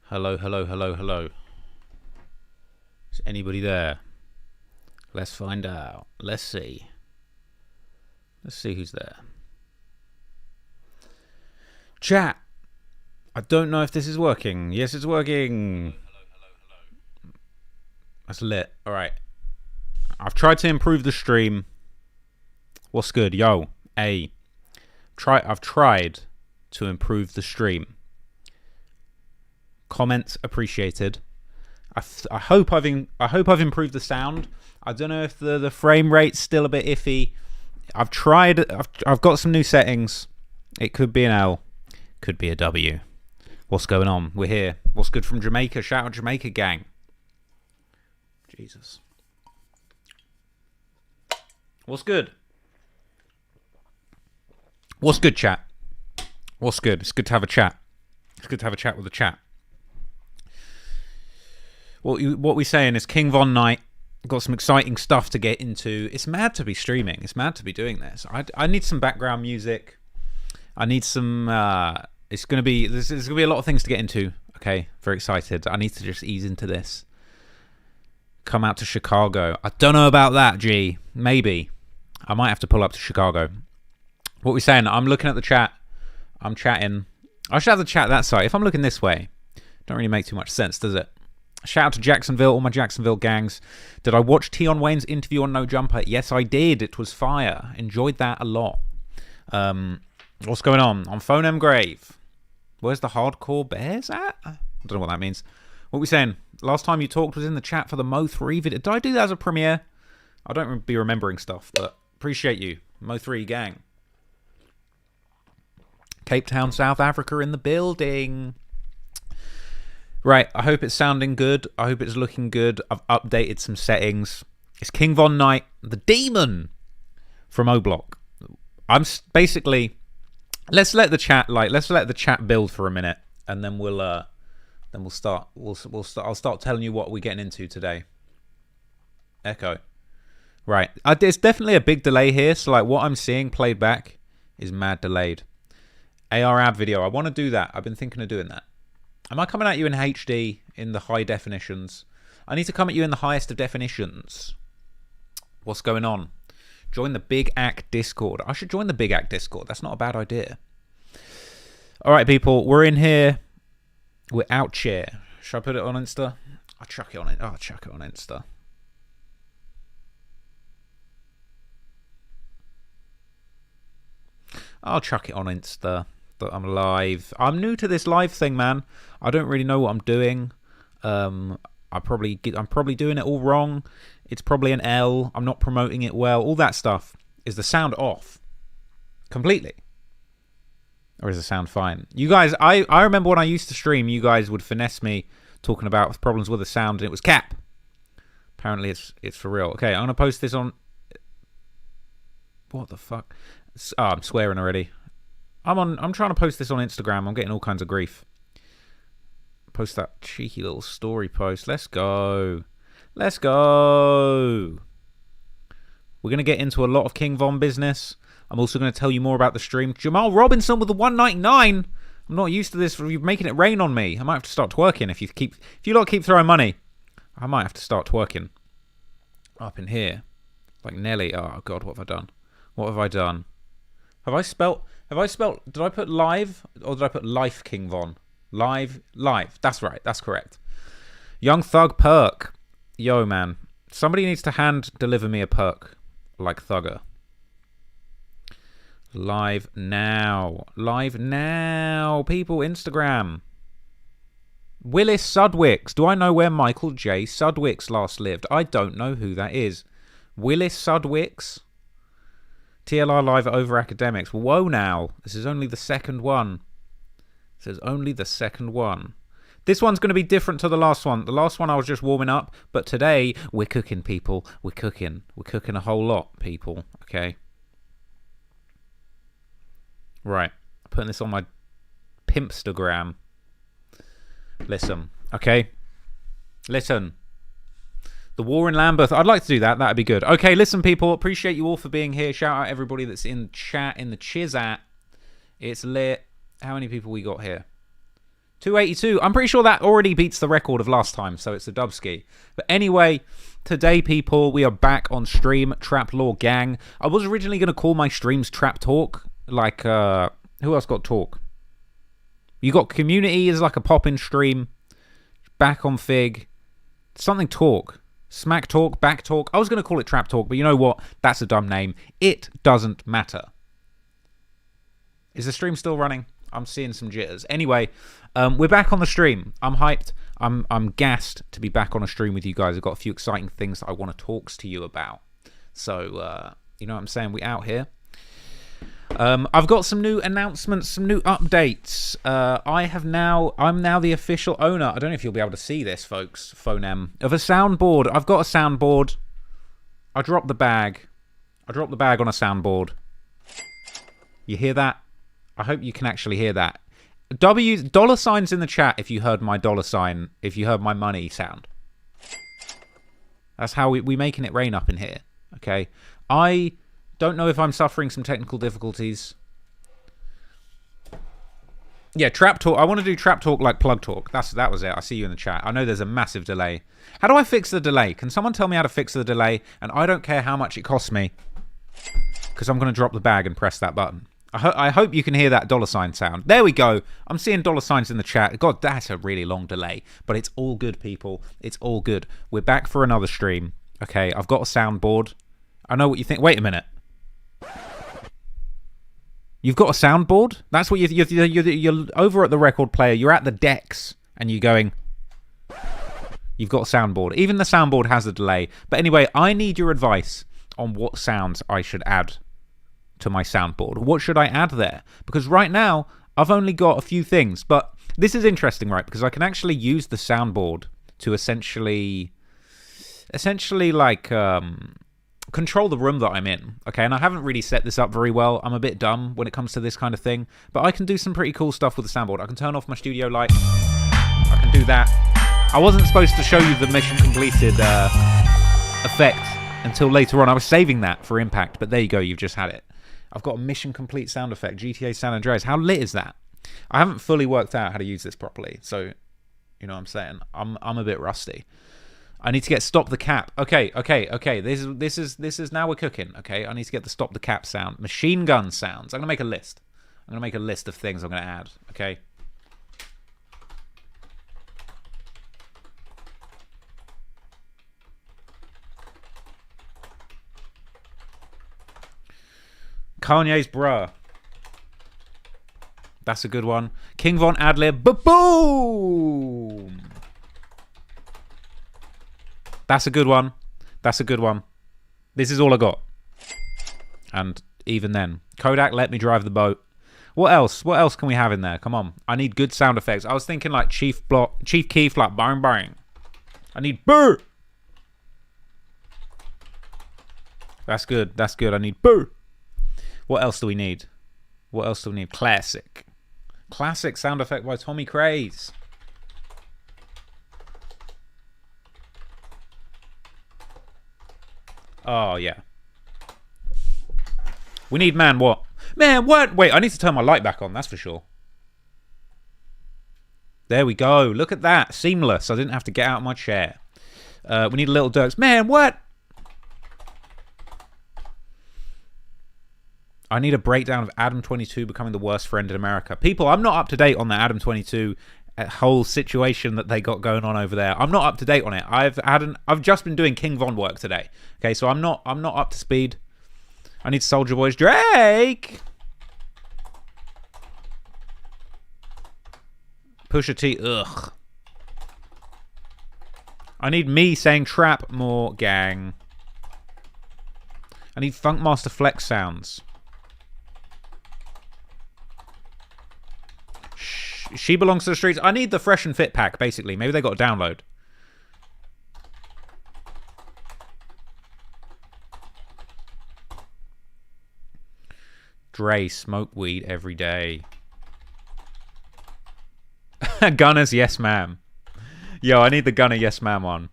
Hello, hello, hello, hello. Is anybody there? Let's find out. Let's see. Let's see who's there. Chat. I don't know if this is working. Yes, it's working. That's lit. All right. I've tried to improve the stream. What's good? Yo. I've tried to improve the stream. Comments appreciated. I hope I've improved the sound. I don't know if the frame rate's still a bit iffy. I've tried. I've got some new settings. It could be an L, could be a W. What's going on? We're here. What's good from Jamaica? Shout out Jamaica gang. Jesus. What's good? What's good, chat? What's good? It's good to have a chat. It's good to have a chat with the chat. What we saying is King Von Night. Got some exciting stuff to get into. It's mad to be streaming. It's mad to be doing this. I need some background music. I need some. There's gonna be a lot of things to get into. Okay, very excited. I need to just ease into this. Come out to Chicago. I don't know about that, G. Maybe I might have to pull up to Chicago. What we saying? I'm looking at the chat. I'm chatting. I should have the chat that side. If I'm looking this way, don't really make too much sense, does it? Shout out to Jacksonville, all my Jacksonville gangs. Did I watch Tion Wayne's interview on No Jumper? Yes, I did. It was fire. Enjoyed that a lot. What's going on Phone M Grave? Where's the hardcore bears at? I don't know what that means. What we saying? Last time you talked was in the chat for the Mo 3 video. Did I do that as a premiere? I don't be remembering stuff, but appreciate you. Mo 3 gang. Cape Town, South Africa in the building. Right, I hope it's sounding good. I hope it's looking good. I've updated some settings. It's King Von Night, the demon from O-Block. I'm basically, let's let the chat build for a minute, and then we'll start. I'll start telling you what we're getting into today. Echo. Right, there's definitely a big delay here. So like what I'm seeing played back is mad delayed. AR ad video. I want to do that. I've been thinking of doing that. Am I coming at you in HD in the high definitions? I need to come at you in the highest of definitions. What's going on? Join the Big Act Discord. I should join the Big Act Discord. That's not a bad idea. All right, people. We're in here. We're out here. Should I put it on Insta? I'll chuck it on it. I'll chuck it on Insta. I'll chuck it on Insta. That I'm live. I'm new to this live thing, man. I don't really know what I'm doing. I'm probably doing it all wrong. It's probably an L. I'm not promoting it well. All that stuff. Is the sound off completely, or is the sound fine? You guys, I remember when I used to stream, you guys would finesse me talking about problems with the sound, and it was cap. Apparently, it's for real. Okay, I'm gonna post this on. What the fuck? Oh, I'm swearing already. I'm trying to post this on Instagram. I'm getting all kinds of grief. Post that cheeky little story post. Let's go. Let's go. We're going to get into a lot of King Von business. I'm also going to tell you more about the stream. Jamal Robinson with the 199. I'm not used to this. You're making it rain on me. I might have to start twerking if you lot keep throwing money. I might have to start twerking. Up in here. Like Nelly. Oh, God, what have I done? What have I done? Have I spelt... Did I put live or did I put life King Von? Live. That's right. That's correct. Young Thug perk. Yo, man. Somebody needs to hand deliver me a perk like Thugger. Live now. Live now. People, Instagram. Willis Sudwicks. Do I know where Michael J. Sudwicks last lived? I don't know who that is. Willis Sudwicks. TLR live at Over Academics. Whoa now. This is only the second one. This is only the second one. This one's going to be different to the last one. The last one I was just warming up. But today, we're cooking, people. We're cooking. We're cooking a whole lot, people. Okay. Right. I'm putting this on my Pimpstagram. Listen. Okay. Listen. The war in Lambeth. I'd like to do that. That'd be good. Okay, listen, people. Appreciate you all for being here. Shout out everybody that's in chat, in the Chizat. It's lit. How many people we got here? 282. I'm pretty sure that already beats the record of last time, so it's a dubski. But anyway, today, people, we are back on stream, Trap Law Gang. I was originally going to call my streams Trap Talk. Like, who else got Talk? You got Community is like a pop-in stream. Back on Fig. Something Talk. Smack Talk, Back Talk. I was going to call it Trap Talk, but you know what? That's a dumb name. It doesn't matter. Is the stream still running? I'm seeing some jitters. Anyway, we're back on the stream. I'm hyped. I'm gassed to be back on a stream with you guys. I've got a few exciting things that I want to talk to you about. So, you know what I'm saying? We out here. I've got some new announcements, some new updates. I'm now the official owner. I don't know if you'll be able to see this, folks. Phonem of a soundboard. I've got a soundboard. I dropped the bag. I dropped the bag on a soundboard. You hear that? I hope you can actually hear that. Dollar signs in the chat if you heard my dollar sign, if you heard my money sound. That's how we making it rain up in here. Okay. I don't know if I'm suffering some technical difficulties. Yeah, Trap Talk. I want to do Trap Talk like Plug Talk. That was it. I see you in the chat. I know there's a massive delay. How do I fix the delay? Can someone tell me how to fix the delay? And I don't care how much it costs me, because I'm going to drop the bag and press that button. I hope you can hear that dollar sign sound. There we go. I'm seeing dollar signs in the chat. God, that's a really long delay. But it's all good, people. It's all good. We're back for another stream. Okay, I've got a soundboard. I know what you think. Wait a minute. You've got a soundboard? That's what you're over at the record player. You're at the decks and you're going... You've got a soundboard. Even the soundboard has a delay. But anyway, I need your advice on what sounds I should add to my soundboard. What should I add there? Because right now, I've only got a few things. But this is interesting, right? Because I can actually use the soundboard to essentially like control the room that I'm in. Okay, and I haven't really set this up very well. I'm a bit dumb when it comes to this kind of thing. But I can do some pretty cool stuff with the soundboard. I can turn off my studio light. I can do that. I wasn't supposed to show you the mission completed effect until later on. I was saving that for impact, but there you go. You've just had it. I've got a mission complete sound effect, GTA San Andreas. How lit is that? I haven't fully worked out how to use this properly, so you know what I'm saying. I'm a bit rusty. I need to get stop the cap. Okay. This is now we're cooking. Okay, I need to get the stop the cap sound, machine gun sounds. I'm gonna make a list. I'm gonna make a list of things I'm gonna add. Okay. Kanye's bruh. That's a good one. King Von Adlib. Boom. That's a good one. That's a good one. This is all I got. And even then, Kodak, let me drive the boat. What else? What else can we have in there? Come on. I need good sound effects. I was thinking like Chief Keef, like bang bang. I need burr. That's good. That's good. I need burr. What else do we need? What else do we need? Classic. Classic sound effect by Tommy Craze. Oh, yeah. We need man what? Man what? Wait, I need to turn my light back on, that's for sure. There we go. Look at that. Seamless. I didn't have to get out of my chair. We need a Little Dirks. Man what? I need a breakdown of Adam 22 becoming the worst friend in America. People, I'm not up to date on the Adam 22 whole situation that they got going on over there. I'm not up to date on it. I've just been doing King Von work today. Okay, so I'm not up to speed. I need Soldier Boy's Drake. Pusha T. Ugh. I need me saying trap more, gang. I need Funkmaster Flex sounds. She belongs to the streets. I need the Fresh and Fit pack, basically. Maybe they got a download. Dre, smoke weed every day. Gunners, yes ma'am. Yo, I need the Gunner, yes ma'am one.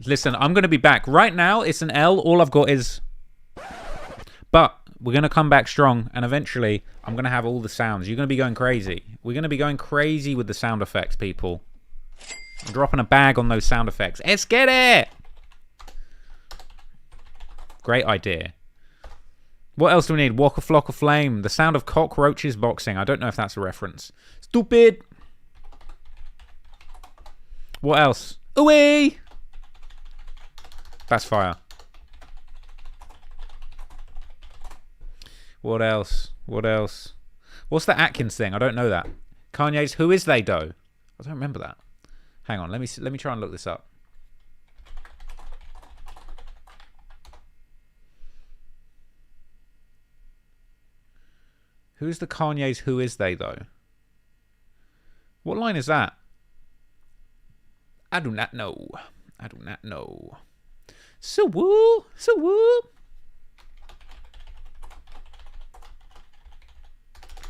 Listen, I'm going to be back. Right now, it's an L. All I've got is... But We're going to come back strong, and eventually I'm going to have all the sounds. You're going to be going crazy. We're going to be going crazy with the sound effects, people. I'm dropping a bag on those sound effects. Let's get it! Great idea. What else do we need? Walk a flock of flame. The sound of cockroaches boxing. I don't know if that's a reference. Stupid! What else? Away! That's fire. What else? What else? What's the Atkins thing? I don't know that. Kanye's Who Is They Though? I don't remember that. Hang on, let me try and look this up. Who's the Kanye's Who Is They Though? What line is that? I do not know. I do not know. So woo, so woo.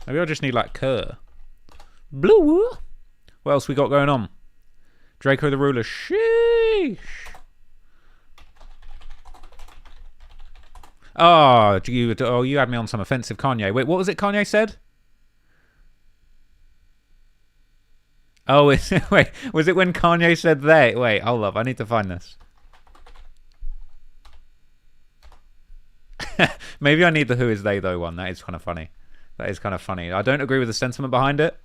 Maybe I just need like Kerr. Blue. What else we got going on? Draco the Ruler. Sheesh. Oh, you had me on some offensive Kanye. Wait, what was it Kanye said? Oh, wait, was it when Kanye said they? Wait, hold up, I need to find this. Maybe I need the Who Is They Though one. That is kind of funny. That is kind of funny. I don't agree with the sentiment behind it.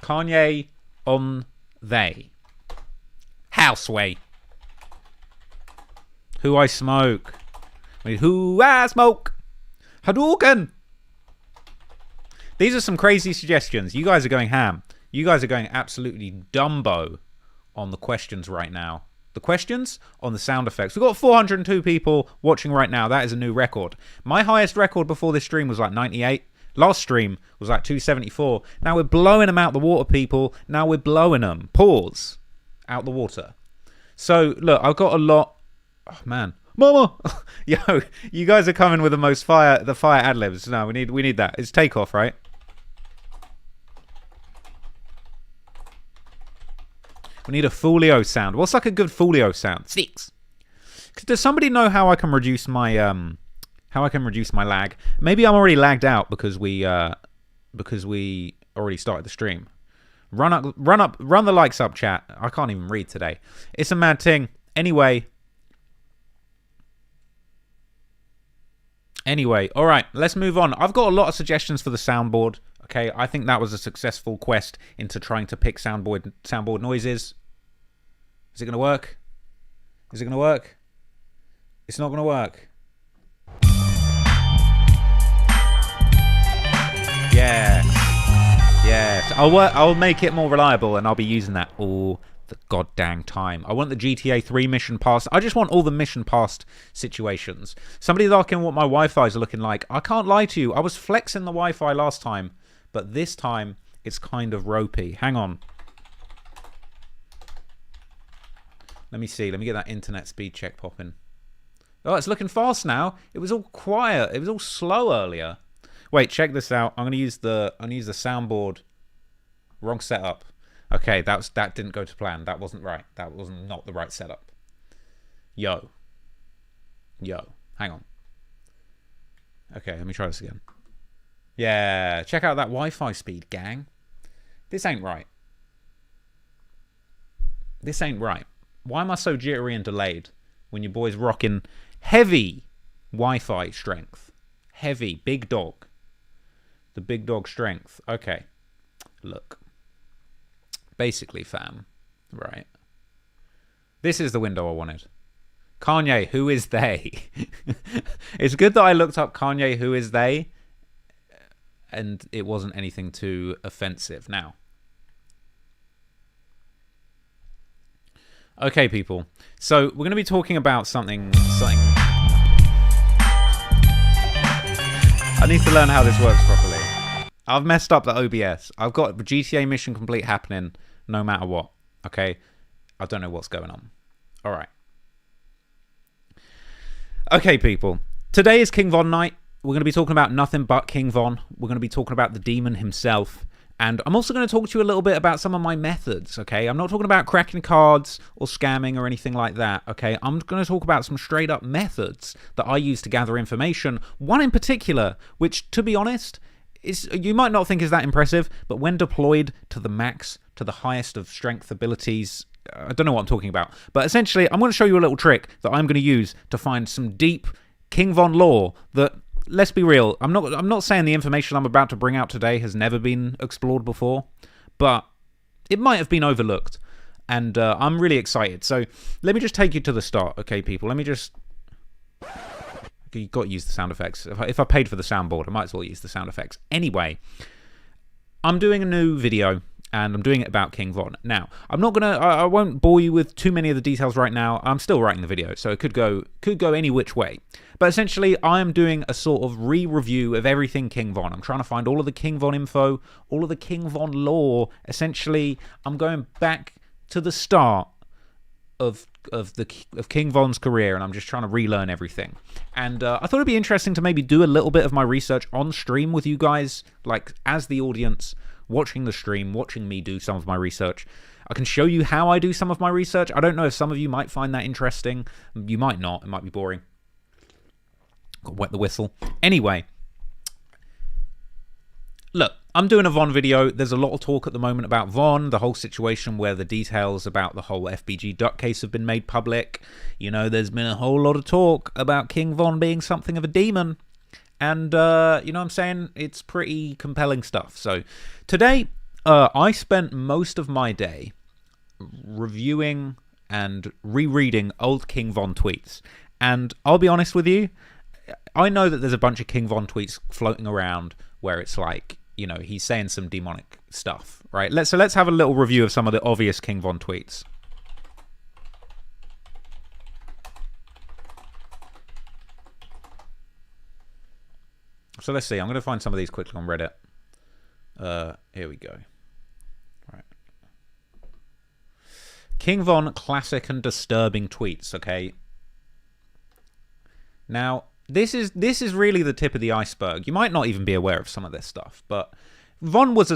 Kanye on they. Houseway. Who I smoke. Wait, who I smoke. Hadouken. These are some crazy suggestions. You guys are going ham. You guys are going absolutely Dumbo on the questions right now. The questions on the sound effects. We've got 402 people watching right now. That is a new record. My highest record before this stream was like 98. Last stream was like 274. Now we're blowing them out the water, people. Now we're blowing them. Pause. Out the water. So, look, I've got a lot. Oh, man. Mama! Yo, you guys are coming with the fire ad-libs. No, we need that. It's takeoff, right? We need a Folio sound. What's like a good Folio sound? 6. Does somebody know how I can reduce my lag? Maybe I'm already lagged out because we already started the stream. Run the likes up, chat. I can't even read today. It's a mad thing. Anyway, all right, let's move on. I've got a lot of suggestions for the soundboard. Okay, I think that was a successful quest into trying to pick soundboard noises. Is it going to work? Is it going to work? It's not going to work. Yeah. Yes. I'll make it more reliable, and I'll be using that all the goddamn time. I want the GTA 3 mission pass. I just want all the mission past situations. Somebody's asking what my Wi-Fi is looking like. I can't lie to you. I was flexing the Wi-Fi last time, but this time it's kind of ropey. Hang on. Let me see. Let me get that internet speed check popping. Oh, it's looking fast now. It was all quiet. It was all slow earlier. Wait, check this out. I'm gonna use the soundboard. Wrong setup. Okay, that didn't go to plan. That wasn't right. That was not the right setup. Yo. Hang on. Okay, let me try this again. Yeah, check out that Wi-Fi speed, gang. This ain't right. This ain't right. Why am I so jittery and delayed when your boy's rocking heavy Wi-Fi strength? Heavy, big dog. The big dog strength. Okay. Look. Basically, fam. Right. This is the window I wanted. Kanye, who is they? It's good that I looked up Kanye, who is they? And it wasn't anything too offensive. Now. Okay, people. So, we're going to be talking about something... I need to learn how this works properly. I've messed up the OBS. I've got GTA Mission Complete happening no matter what. Okay? I don't know what's going on. Alright. Okay, people. Today is King Von night. We're going to be talking about nothing but King Von. We're going to be talking about the demon himself. And I'm also going to talk to you a little bit about some of my methods, okay? I'm not talking about cracking cards or scamming or anything like that, okay? I'm going to talk about some straight up methods that I use to gather information. One in particular, which, to be honest, you might not think is that impressive, but when deployed to the max, to the highest of strength abilities, I don't know what I'm talking about. But essentially, I'm going to show you a little trick that I'm going to use to find some deep King Von lore that, let's be real, I'm not saying the information I'm about to bring out today has never been explored before, but it might have been overlooked. And I'm really excited. So let me just take you to the start, okay, people? Let me just... You've got to use the sound effects. If I paid for the soundboard, I might as well use the sound effects. Anyway, I'm doing a new video, and I'm doing it about King Von. Now, I won't bore you with too many of the details right now. I'm still writing the video, so it could go any which way. But essentially, I'm doing a sort of re-review of everything King Von. I'm trying to find all of the King Von info, all of the King Von lore. Essentially, I'm going back to the start of King Von's career, and I'm just trying to relearn everything. And I thought it'd be interesting to maybe do a little bit of my research on stream with you guys, like as the audience watching the stream, watching me do some of my research. I can show you how I do some of my research. I don't know if some of you might find that interesting. You might not. It might be boring. Got to wet the whistle. Anyway, look, I'm doing a Von video. There's a lot of talk at the moment about Von, the whole situation where the details about the whole FBG Duck case have been made public. You know, there's been a whole lot of talk about King Von being something of a demon. And, you know what I'm saying? It's pretty compelling stuff. So today, I spent most of my day reviewing and rereading old King Von tweets. And I'll be honest with you, I know that there's a bunch of King Von tweets floating around where it's like, you know, he's saying some demonic stuff, right? So let's have a little review of some of the obvious King Von tweets. So let's see. I'm going to find some of these quickly on Reddit. Here we go. Right. King Von classic and disturbing tweets, okay? Now, this is really the tip of the iceberg. You might not even be aware of some of this stuff, but Von was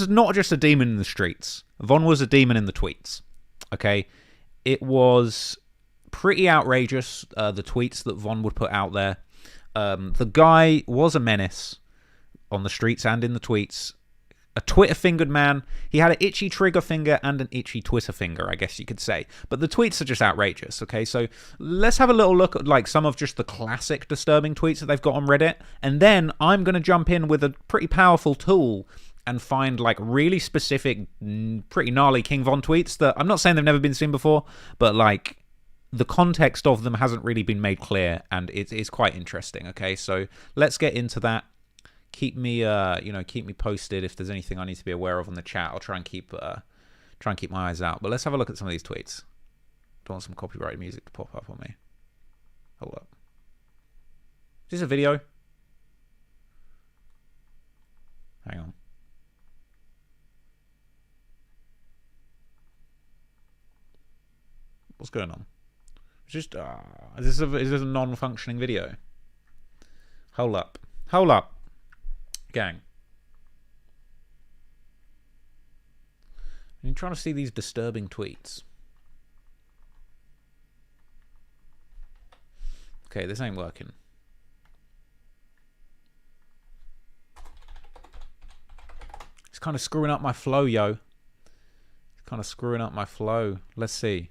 not just a demon in the streets. Von was a demon in the tweets. Okay? It was pretty outrageous, the tweets that Von would put out there. The guy was a menace on the streets and in the tweets. A Twitter-fingered man. He had an itchy trigger finger and an itchy Twitter finger, I guess you could say. But the tweets are just outrageous, okay? So let's have a little look at like some of just the classic disturbing tweets that they've got on Reddit. And then I'm going to jump in with a pretty powerful tool and find like really specific, pretty gnarly King Von tweets that I'm not saying they've never been seen before, but like the context of them hasn't really been made clear, and it's quite interesting, okay? So let's get into that. Keep me, keep me posted if there's anything I need to be aware of on the chat. I'll try and keep my eyes out. But let's have a look at some of these tweets. Don't want some copyrighted music to pop up on me. Hold up. Is this a video? Hang on. What's going on? It's just, is this a non-functioning video? Hold up. Hold up. Gang. I'm trying to see these disturbing tweets. Okay, this ain't working. It's kind of screwing up my flow, yo. It's kind of screwing up my flow. Let's see.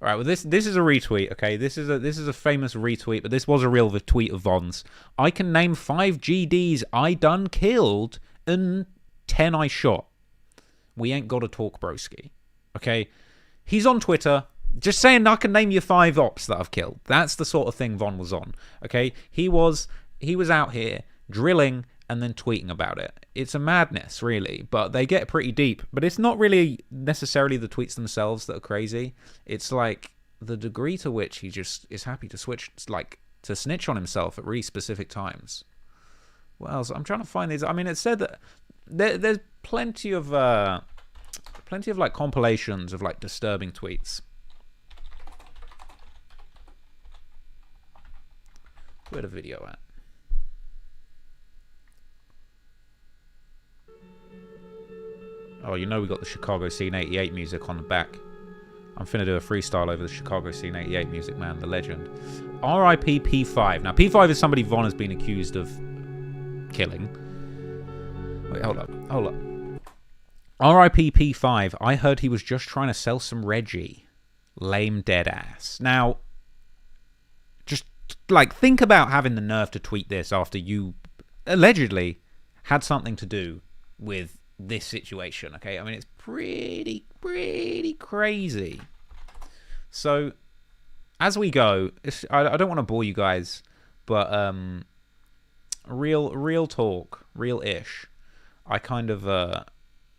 All right, well, this is a retweet, okay? This is a famous retweet, but this was a real tweet of Von's. I can name 5 GDs I done killed and 10 I shot. We ain't got to talk, broski. Okay? He's on Twitter, just saying I can name you 5 ops that I've killed. That's the sort of thing Von was on, okay? He was out here drilling and then tweeting about it. It's a madness, really, but they get pretty deep. But it's not really necessarily the tweets themselves that are crazy. It's like the degree to which he just is happy to to snitch on himself at really specific times. What else? I'm trying to find these. I mean, it said that there's plenty of like compilations of like disturbing tweets. Where'd the video at? Oh, you know we got the Chicago Scene 88 music on the back. I'm finna do a freestyle over the Chicago Scene 88 music, man. The legend. R.I.P. P5. Now, P5 is somebody Von has been accused of killing. Wait, hold up. Hold up. R.I.P. P5. I heard he was just trying to sell some Reggie. Lame dead ass. Now, just, like, think about having the nerve to tweet this after you allegedly had something to do with this situation, okay? I mean, it's pretty crazy. So, as we go, I don't want to bore you guys, but real talk, real-ish. I kind of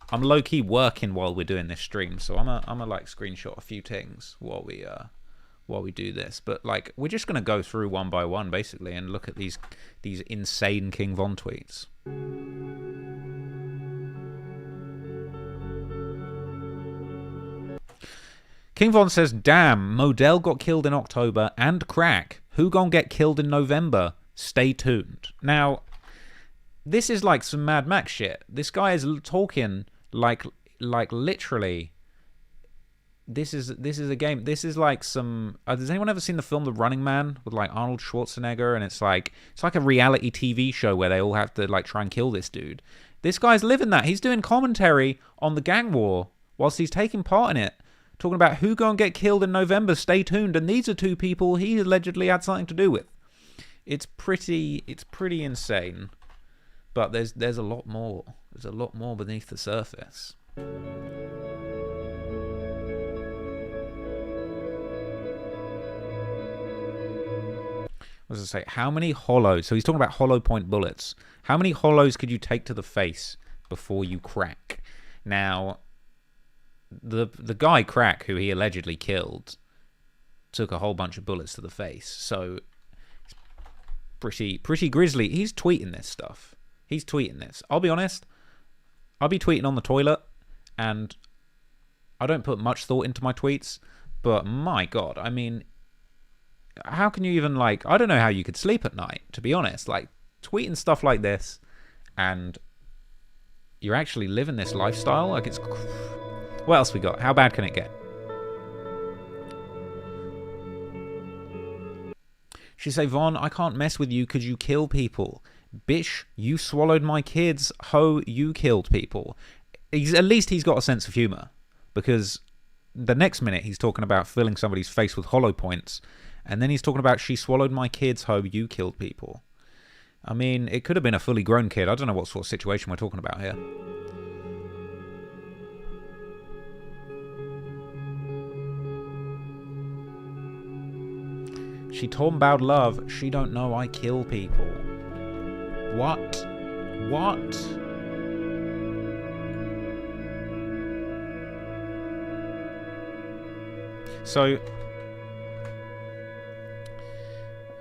I'm low-key working while we're doing this stream, so I'm a like screenshot a few things while we do this. But like, we're just gonna go through one by one basically and look at these insane King Von tweets. King Von says, damn, Modell got killed in October and Crack. Who gon' get killed in November? Stay tuned. Now, this is like some Mad Max shit. This guy is talking like literally. This is a game. This is like some. Has anyone ever seen the film The Running Man with like Arnold Schwarzenegger? And it's like a reality TV show where they all have to like try and kill this dude. This guy's living that. He's doing commentary on the gang war whilst he's taking part in it. Talking about who gonna get killed in November, stay tuned, and these are two people he allegedly had something to do with. It's pretty insane, but there's a lot more. There's a lot more beneath the surface. What does it say? How many hollows? So he's talking about hollow point bullets. How many hollows could you take to the face before you crack? Now, the guy Crack, who he allegedly killed, took a whole bunch of bullets to the face. So it's pretty grisly. He's tweeting this stuff. He's tweeting this. I'll be honest. I'll be tweeting on the toilet, and I don't put much thought into my tweets. But my God, I mean, how can you even like? I don't know how you could sleep at night. To be honest, like tweeting stuff like this, and you're actually living this lifestyle. Like it's. What else we got? How bad can it get? She say, Von, I can't mess with you because you kill people. Bish, you swallowed my kids. Ho, you killed people. At least he's got a sense of humour. Because the next minute he's talking about filling somebody's face with hollow points. And then he's talking about, she swallowed my kids. Ho, you killed people. I mean, it could have been a fully grown kid. I don't know what sort of situation we're talking about here. She talking about love. She don't know I kill people. What? What? So,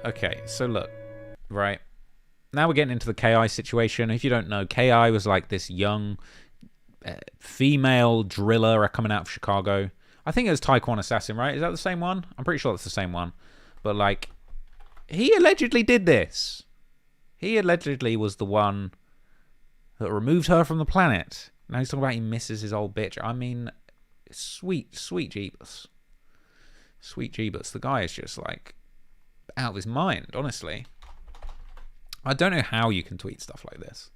okay, so look, right? Now we're getting into the KI situation. If you don't know, KI was like this young female driller coming out of Chicago. I think it was Taekwon Assassin, right? Is that the same one? I'm pretty sure it's the same one. But, like, he allegedly did this. He allegedly was the one that removed her from the planet. Now he's talking about he misses his old bitch. I mean, sweet Jeebus. Sweet Jeebus. The guy is just, like, out of his mind, honestly. I don't know how you can tweet stuff like this.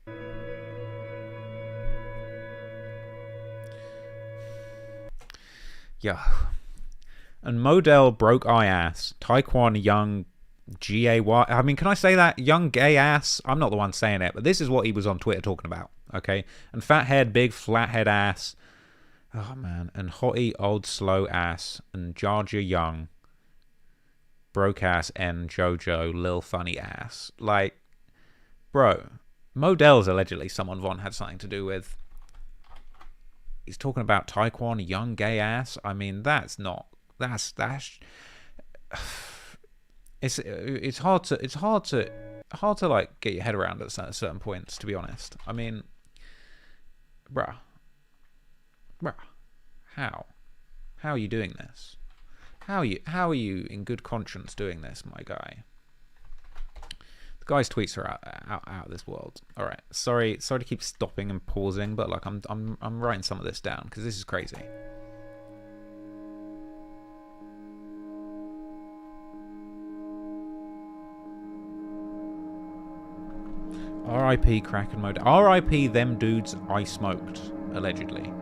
Yeah. And Modell broke eye ass. Taekwon young G-A-Y. I mean, can I say that? Young gay ass? I'm not the one saying it, but this is what he was on Twitter talking about. Okay? And fat head, big flathead ass. Oh, man. And hottie old slow ass. And Georgia young. Broke ass and Jojo lil funny ass. Like, bro. Modell's allegedly someone Von had something to do with. He's talking about Taekwon young gay ass. I mean, that's not. That's it's hard to like get your head around at certain points, to be honest. I mean, bruh, how are you doing this? How are you in good conscience doing this, my guy? The guy's tweets are out of this world. All right, sorry to keep stopping and pausing, but like I'm writing some of this down because this is crazy. R.I.P. Kraken mode. R.I.P. them dudes I smoked, allegedly.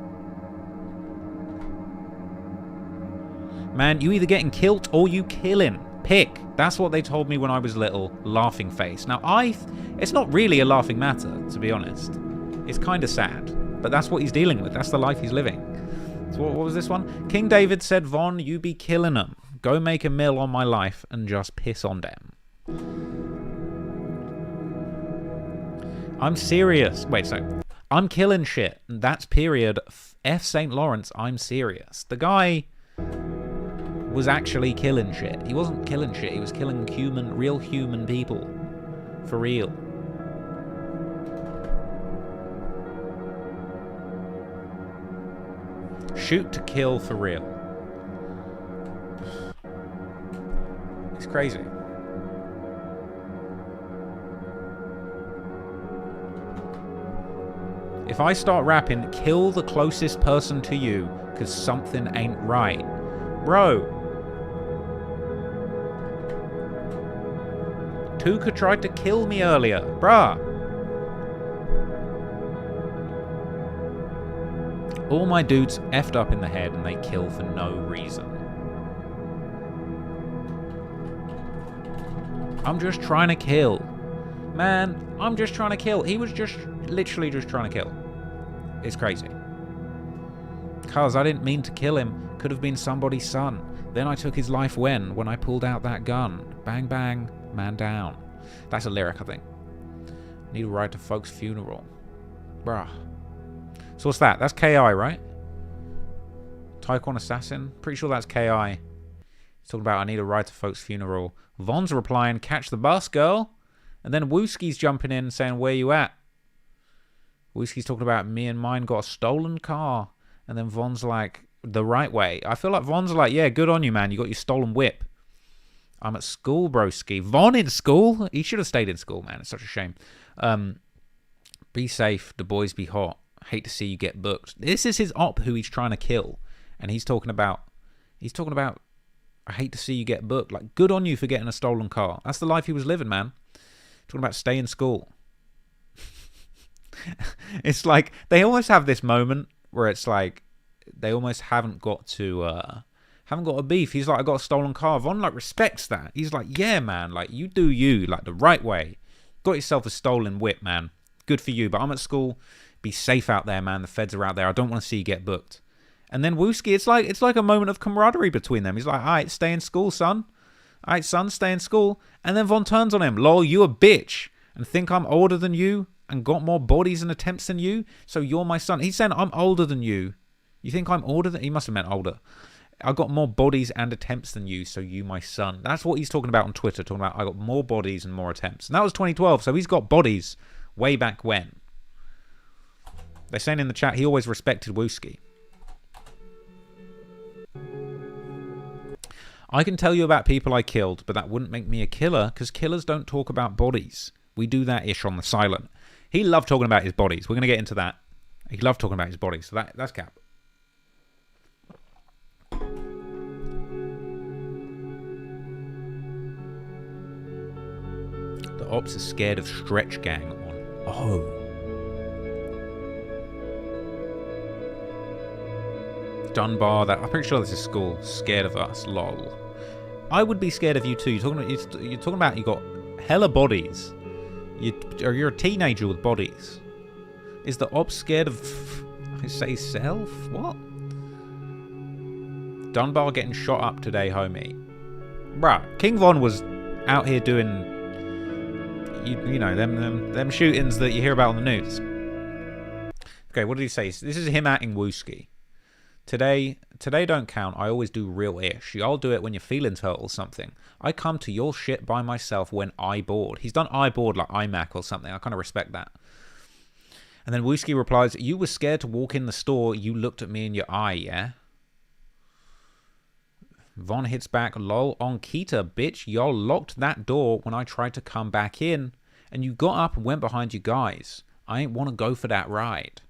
Man, you either getting killed or you killing. Pick. That's what they told me when I was little. Laughing face. Now, it's not really a laughing matter, to be honest. It's kind of sad. But that's what he's dealing with. That's the life he's living. So what was this one? King David said, Von, you be killing them. Go make a mill on my life and just piss on them. I'm serious. Wait, so I'm killing shit. That's period. F. St. Lawrence, I'm serious. The guy was actually killing shit. He wasn't killing shit. He was killing real human people. For real. Shoot to kill for real. It's crazy. If I start rapping, kill the closest person to you, because something ain't right. Bro. Tuka tried to kill me earlier. Bruh. All my dudes effed up in the head and they kill for no reason. I'm just trying to kill. Man, I'm just trying to kill. He was just literally just trying to kill. It's crazy. Cuz I didn't mean to kill him. Could have been somebody's son. Then I took his life when I pulled out that gun. Bang bang, man down. That's a lyric, I think. Need to ride to folks' funeral. Bruh. So what's that? That's KI, right? Taekwon Assassin? Pretty sure that's KI. He's talking about I need a ride to folks' funeral. Von's replying, catch the bus, girl. And then Wooski's jumping in saying, where you at? Wooski's talking about me and mine got a stolen car. And then Von's like, the right way. I feel like Von's like, yeah, good on you, man. You got your stolen whip. I'm at school, broski. Von in school? He should have stayed in school, man. It's such a shame. Be safe. The boys be hot. Hate to see you get booked. This is his op who he's trying to kill. And he's talking about, I hate to see you get booked. Like, good on you for getting a stolen car. That's the life he was living, man. Talking about stay in school. It's like, they almost have this moment where it's like, they almost haven't got a beef. He's like, I got a stolen car. Von like respects that. He's like, yeah, man, like you do you, like the right way. Got yourself a stolen whip, man. Good for you. But I'm at school. Be safe out there, man. The feds are out there. I don't want to see you get booked. And then Wooski, it's like a moment of camaraderie between them. He's like, all right, stay in school, son. All right, son, stay in school. And then Von turns on him. Lol, you a bitch. And think I'm older than you and got more bodies and attempts than you. So you're my son. He's saying I'm older than you. You think I'm older than... He must have meant older. I got more bodies and attempts than you, so you my son. That's what he's talking about on Twitter. Talking about I got more bodies and more attempts. And that was 2012, so he's got bodies way back when. They're saying in the chat he always respected Wooski. I can tell you about people I killed, but that wouldn't make me a killer, because killers don't talk about bodies. We do that ish on the silent. He loved talking about his bodies. We're going to get into that. He loved talking about his bodies, so that's cap. The ops are scared of Stretch Gang on. Oh. Dunbar, that I'm pretty sure this is school. Scared of us, lol. I would be scared of you too. You're talking about you got hella bodies. You're a teenager with bodies. Is the ops scared of, I say, self? What? Dunbar getting shot up today, homie. Bruh, King Von was out here doing, you know, them shootings that you hear about on the news. Okay, what did he say? This is him atting Wooski. Today don't count. I always do real ish. Y'all do it when your feelings hurt or something. I come to your shit by myself when I bored. He's done I bored like iMac or something. I kind of respect that. And then Wooski replies, you were scared to walk in the store. You looked at me in your eye, yeah? Von hits back, lol, on Keita, bitch, y'all locked that door when I tried to come back in, and you got up and went behind you guys. I ain't want to go for that ride.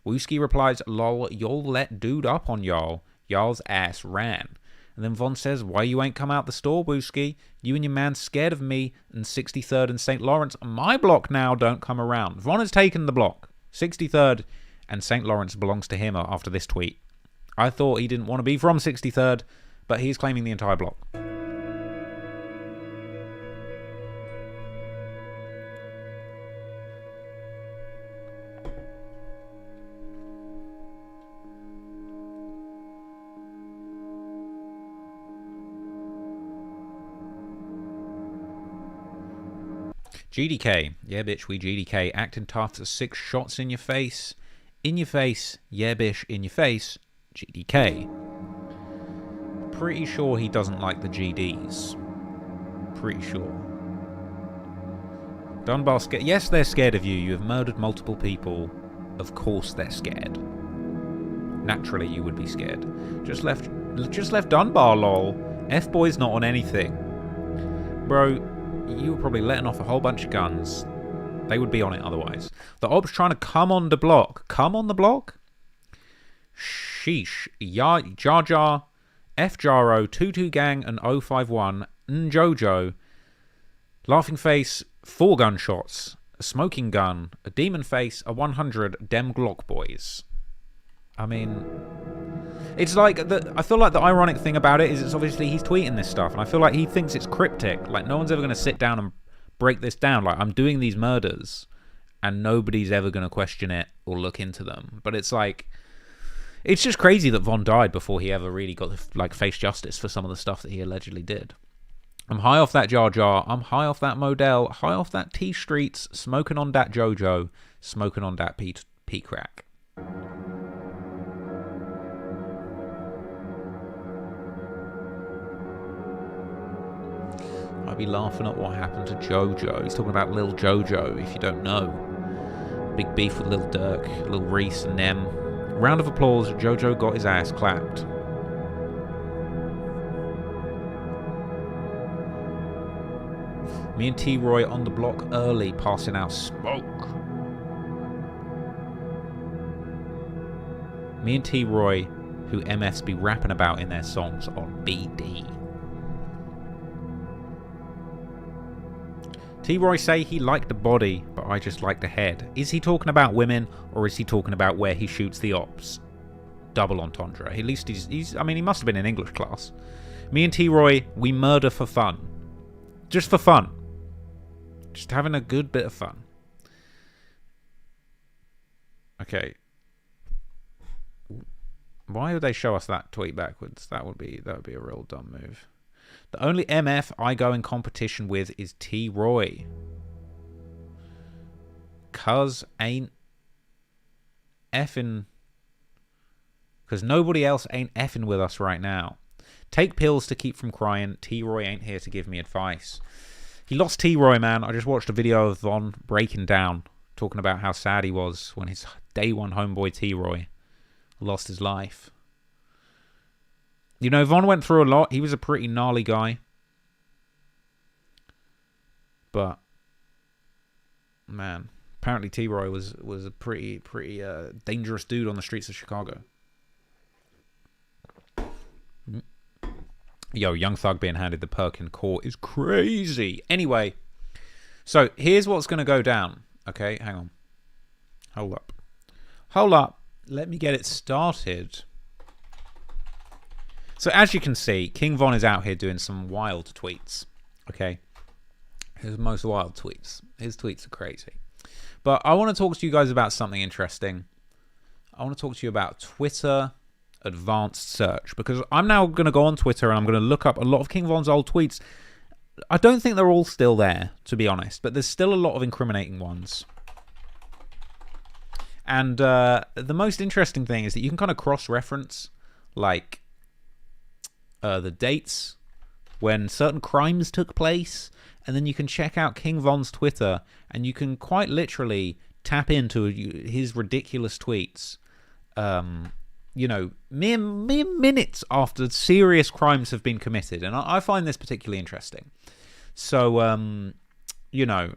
Wooski replies, lol, y'all let dude up on y'all. Y'all's ass ran. And then Von says, why you ain't come out the store, Wooski? You and your man scared of me and 63rd and St. Lawrence. My block now don't come around. Von has taken the block. 63rd and St. Lawrence belongs to him after this tweet. I thought he didn't want to be from 63rd, but he's claiming the entire block. GDK. Yeah, bitch, we GDK. Acting tough for 6 shots in your face. In your face. Yeah, bitch, in your face. GDK. Pretty sure he doesn't like the GDs. Pretty sure. Dunbar scared. Yes, they're scared of you. You have murdered multiple people. Of course they're scared. Naturally, you would be scared. Just left Dunbar, lol. F-Boy's not on anything. Bro, you were probably letting off a whole bunch of guns. They would be on it otherwise. The ob's trying to come on the block. Come on the block? Sheesh. Jar Jar, F Jaro, 22 Gang, and 051, Njojo. Laughing Face, 4 gunshots. A smoking gun. A demon face. A 100. Dem Glock boys. I mean, it's like, I feel like the ironic thing about it is it's obviously he's tweeting this stuff, and I feel like he thinks it's cryptic. Like, no one's ever going to sit down and break this down. Like, I'm doing these murders, and nobody's ever going to question it or look into them. But it's like, it's just crazy that Von died before he ever really got to, like, face justice for some of the stuff that he allegedly did. I'm high off that Jar Jar. I'm high off that Modell. High off that T Streets. Smoking on that Jojo. Smoking on that P Crack. I'd be laughing at what happened to Jojo. He's talking about Lil Jojo, if you don't know. Big beef with Lil Durk, Lil Reese and them. Round of applause, Jojo got his ass clapped. Me and T-Roy on the block early, passing out smoke. Me and T-Roy, who MFs be rapping about in their songs on BD. T-Roy say he liked the body, but I just like the head. Is he talking about women, or is he talking about where he shoots the ops? Double entendre. At least he's I mean, he must have been in English class. Me and T-Roy, we murder for fun. Just for fun. Just having a good bit of fun. Okay. Why would they show us that tweet backwards? That would be a real dumb move. The only MF I go in competition with is T-Roy. Cuz ain't effing. Because nobody else ain't effing with us right now. Take pills to keep from crying. T-Roy ain't here to give me advice. He lost T-Roy, man. I just watched a video of Von breaking down, talking about how sad he was when his day one homeboy T-Roy lost his life. You know, Von went through a lot. He was a pretty gnarly guy. But, man, apparently T-Roy was a pretty dangerous dude on the streets of Chicago. Yo, Young Thug being handed the perk in court is crazy. Anyway, so here's what's going to go down. Okay, hang on. Hold up. Hold up. Let me get it started. So as you can see, King Von is out here doing some wild tweets. Okay? His most wild tweets. His tweets are crazy. But I want to talk to you guys about something interesting. I want to talk to you about Twitter advanced search, because I'm now going to go on Twitter and I'm going to look up a lot of King Von's old tweets. I don't think they're all still there, to be honest, but there's still a lot of incriminating ones. And the most interesting thing is that you can kind of cross-reference, like, the dates when certain crimes took place, and then you can check out King Von's Twitter, and you can quite literally tap into his ridiculous tweets, you know, mere minutes after serious crimes have been committed. And I find this particularly interesting. So, you know,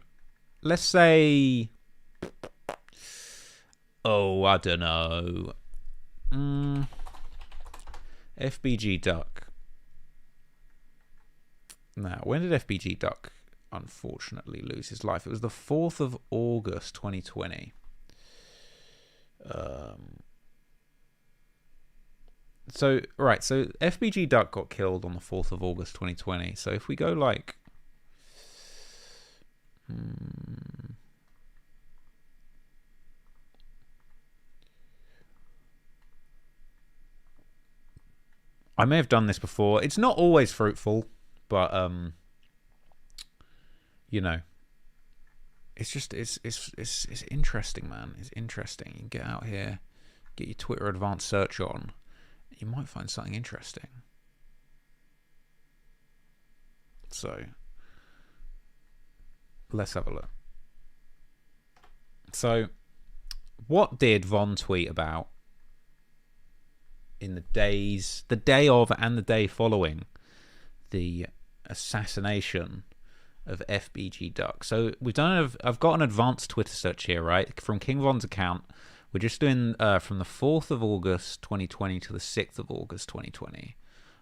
let's say, oh, I don't know, FBG Duck. Now, when did FBG Duck unfortunately lose his life? It was the 4th of August 2020. So FBG Duck got killed on the 4th of August 2020. So if we go like I may have done this before. It's not always fruitful, but you know, it's just it's interesting, man. It's interesting. You can get out here, get your Twitter advanced search on, you might find something interesting. So let's have a look. So what did Von tweet about in the day of and the day following the assassination of FBG Duck? So I've got an advanced Twitter search here, right, from King Von's account. We're just doing from the 4th of August 2020 to the 6th of August 2020.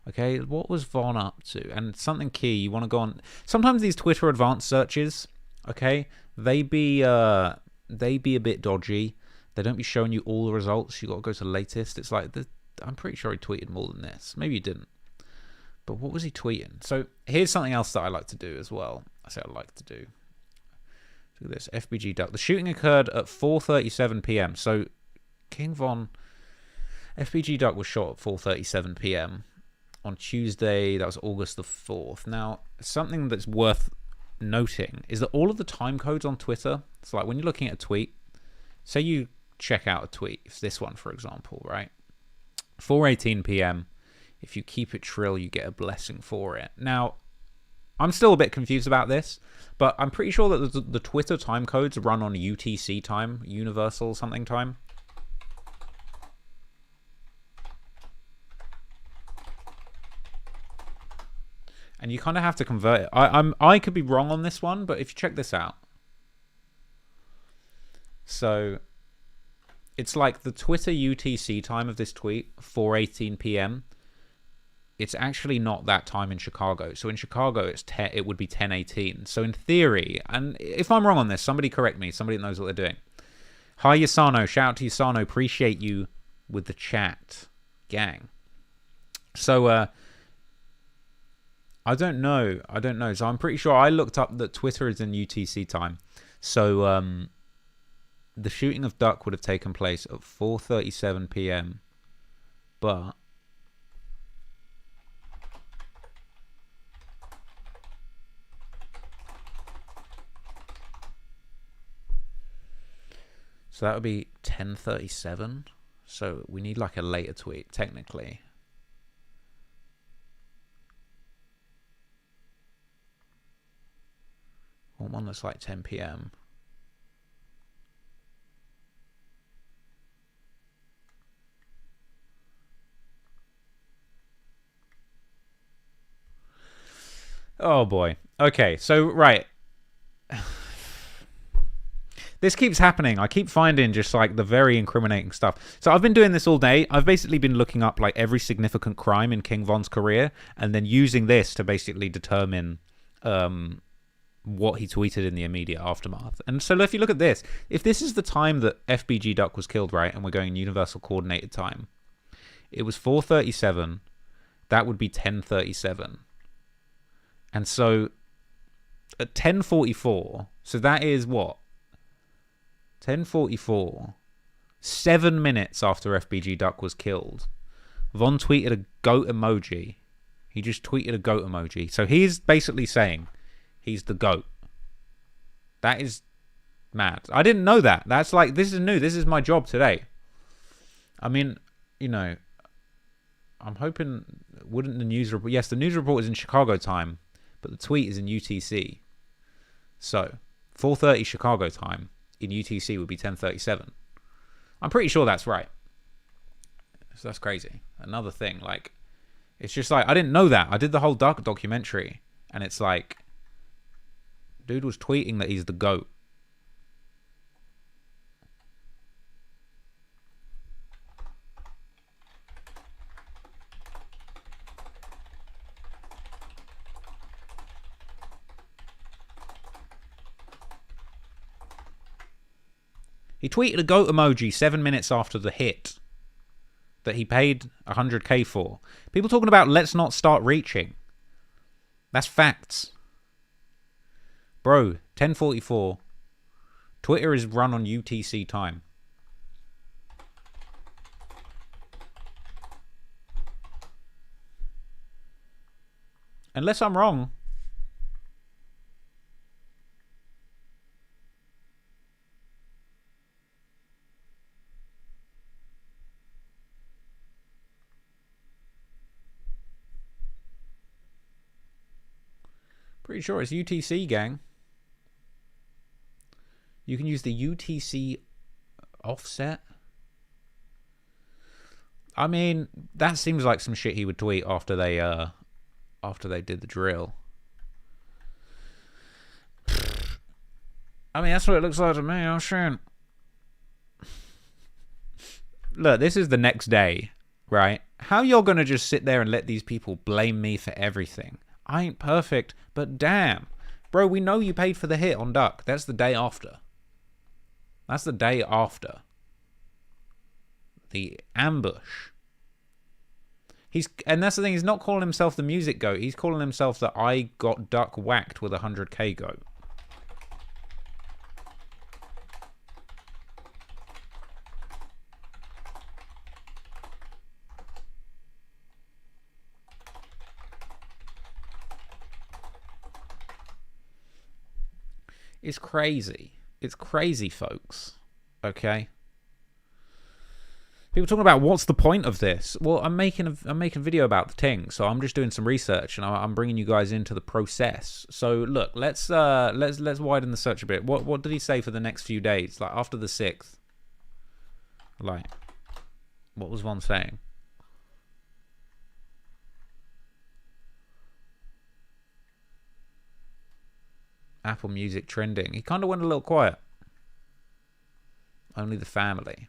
Okay, what was Von up to? And something key, you want to go on. Sometimes these Twitter advanced searches, okay, they be a bit dodgy. They don't be showing you all the results. You got to go to the latest. It's like I'm pretty sure he tweeted more than this. Maybe he didn't. But what was he tweeting? So here's something else that I like to do as well. I say I like to do. Look at this. FBG Duck. The shooting occurred at 4:37 p.m. So King Von, FBG Duck was shot at 4:37 p.m. on Tuesday. That was August the 4th. Now, something that's worth noting is that all of the time codes on Twitter, it's like when you're looking at a tweet, say you check out a tweet, it's this one, for example, right? 4:18 p.m. If you keep it trill, you get a blessing for it. Now, I'm still a bit confused about this, but I'm pretty sure that the Twitter time codes run on UTC time, Universal something time. And you kind of have to convert it. I could be wrong on this one, but if you check this out. So it's like the Twitter UTC time of this tweet, 4:18 p.m. It's actually not that time in Chicago. So in Chicago, it would be 10:18. So in theory, and if I'm wrong on this, somebody correct me. Somebody that knows what they're doing. Hi, Yasano. Shout out to Yasano. Appreciate you with the chat, gang. So I don't know. So I'm pretty sure I looked up that Twitter is in UTC time. So the shooting of Duck would have taken place at 4:37 p.m. But so that would be 10:37. So we need like a later tweet, technically. One that's like 10 p.m. Oh boy. Okay, so right. This keeps happening. I keep finding just like the very incriminating stuff. So I've been doing this all day. I've basically been looking up like every significant crime in King Von's career and then using this to basically determine what he tweeted in the immediate aftermath. And so if you look at this, if this is the time that FBG Duck was killed, right, and we're going universal coordinated time, it was 4:37. That would be 10:37. And so at 10:44, so that is what? 10:44, 7 minutes after FBG Duck was killed, Von tweeted a goat emoji. He just tweeted a goat emoji. So he's basically saying he's the GOAT. That is mad. I didn't know that. That's like, this is new. This is my job today. I mean, you know, I'm hoping, wouldn't the news report... Yes, the news report is in Chicago time, but the tweet is in UTC. So, 4:30 Chicago time in UTC would be 10:37. I'm pretty sure that's right. So that's crazy. Another thing, like, it's just like, I didn't know that. I did the whole Duck documentary, and it's like, dude was tweeting that he's the GOAT. He tweeted a GOAT emoji 7 minutes after the hit that he paid 100k for. People talking about let's not start reaching. That's facts. Bro, 10:44. Twitter is run on UTC time. Unless I'm wrong. Pretty sure it's UTC, gang. You can use the UTC offset. I mean, that seems like some shit he would tweet after they did the drill. I mean, that's what it looks like to me. Oh shit. Look, this is the next day, right? How y'all gonna just sit there and let these people blame me for everything? I ain't perfect, but damn. Bro, we know you paid for the hit on Duck. That's the day after. That's the day after. The ambush. And that's the thing, he's not calling himself the music goat. He's calling himself that I got Duck whacked with 100k goat. It's crazy. It's crazy, folks. Okay? People talking about what's the point of this? Well, I'm making a video about the thing, so I'm just doing some research and I'm bringing you guys into the process. So look, let's widen the search a bit. What did he say for the next few days? Like after the 6th. Like, what was one saying? Apple Music trending. He kind of went a little quiet. Only the family.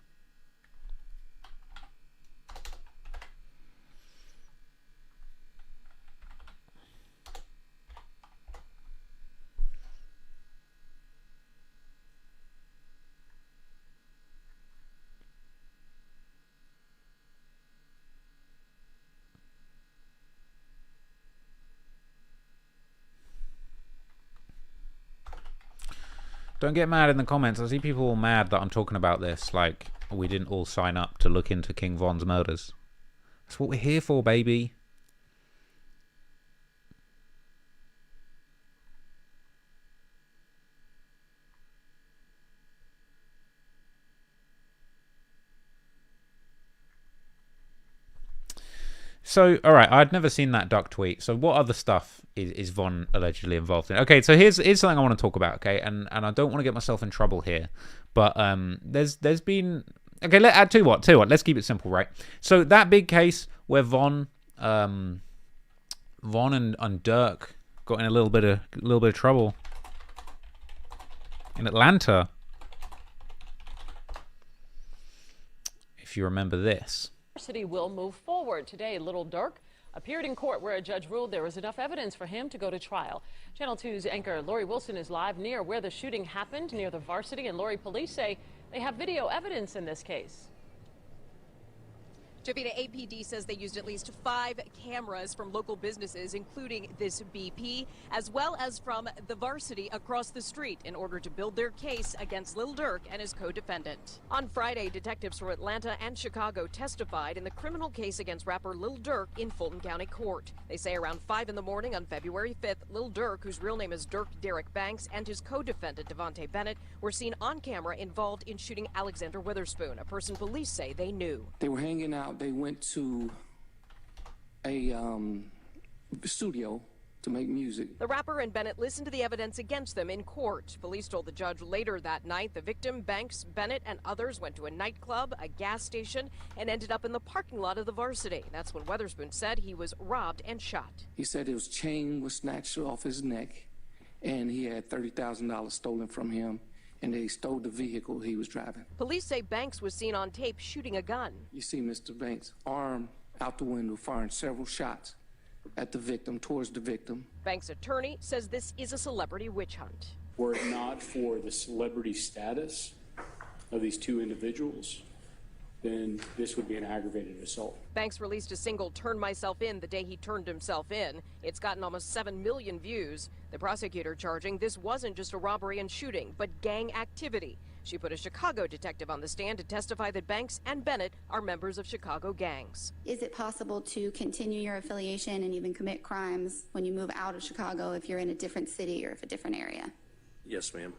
Don't get mad in the comments. I see people all mad that I'm talking about this. Like, we didn't all sign up to look into King Von's murders. That's what we're here for, baby. So, all right, I'd never seen that Duck tweet. So what other stuff is Von allegedly involved in? Okay, so here's something I want to talk about, okay? And I don't want to get myself in trouble here. But there's been... Okay, tell you what, let's keep it simple, right? So that big case where Von and Dirk got in a little bit of trouble in Atlanta. If you remember this. City will move forward. Today, Little Dirk appeared in court where a judge ruled there was enough evidence for him to go to trial. Channel 2's anchor Lori Wilson is live near where the shooting happened, near the Varsity, and Lori, police say they have video evidence in this case. Javita, APD says they used at least 5 cameras from local businesses, including this BP, as well as from the Varsity across the street in order to build their case against Lil Durk and his co-defendant. On Friday, detectives from Atlanta and Chicago testified in the criminal case against rapper Lil Durk in Fulton County Court. They say around 5 in the morning on February 5th, Lil Durk, whose real name is Dirk Derek Banks, and his co-defendant Devontae Bennett were seen on camera involved in shooting Alexander Witherspoon, a person police say they knew. They were hanging out. They went to a studio to make music. The rapper and Bennett listened to the evidence against them in court. Police told the judge later that night the victim, Banks, Bennett, and others went to a nightclub, a gas station, and ended up in the parking lot of the Varsity. That's when Weatherspoon said he was robbed and shot. He said his chain was snatched off his neck, and he had $30,000 stolen from him, and they stole the vehicle he was driving. Police say Banks was seen on tape shooting a gun. You see Mr. Banks' arm out the window firing several shots at the victim, towards the victim. Banks' attorney says this is a celebrity witch hunt. Were it not for the celebrity status of these two individuals, then this would be an aggravated assault. Banks released a single, "Turn Myself In," the day he turned himself in. It's gotten almost 7 million views. The prosecutor charging this wasn't just a robbery and shooting, but gang activity. She put a Chicago detective on the stand to testify that Banks and Bennett are members of Chicago gangs. Is it possible to continue your affiliation and even commit crimes when you move out of Chicago if you're in a different city or if a different area? Yes, ma'am.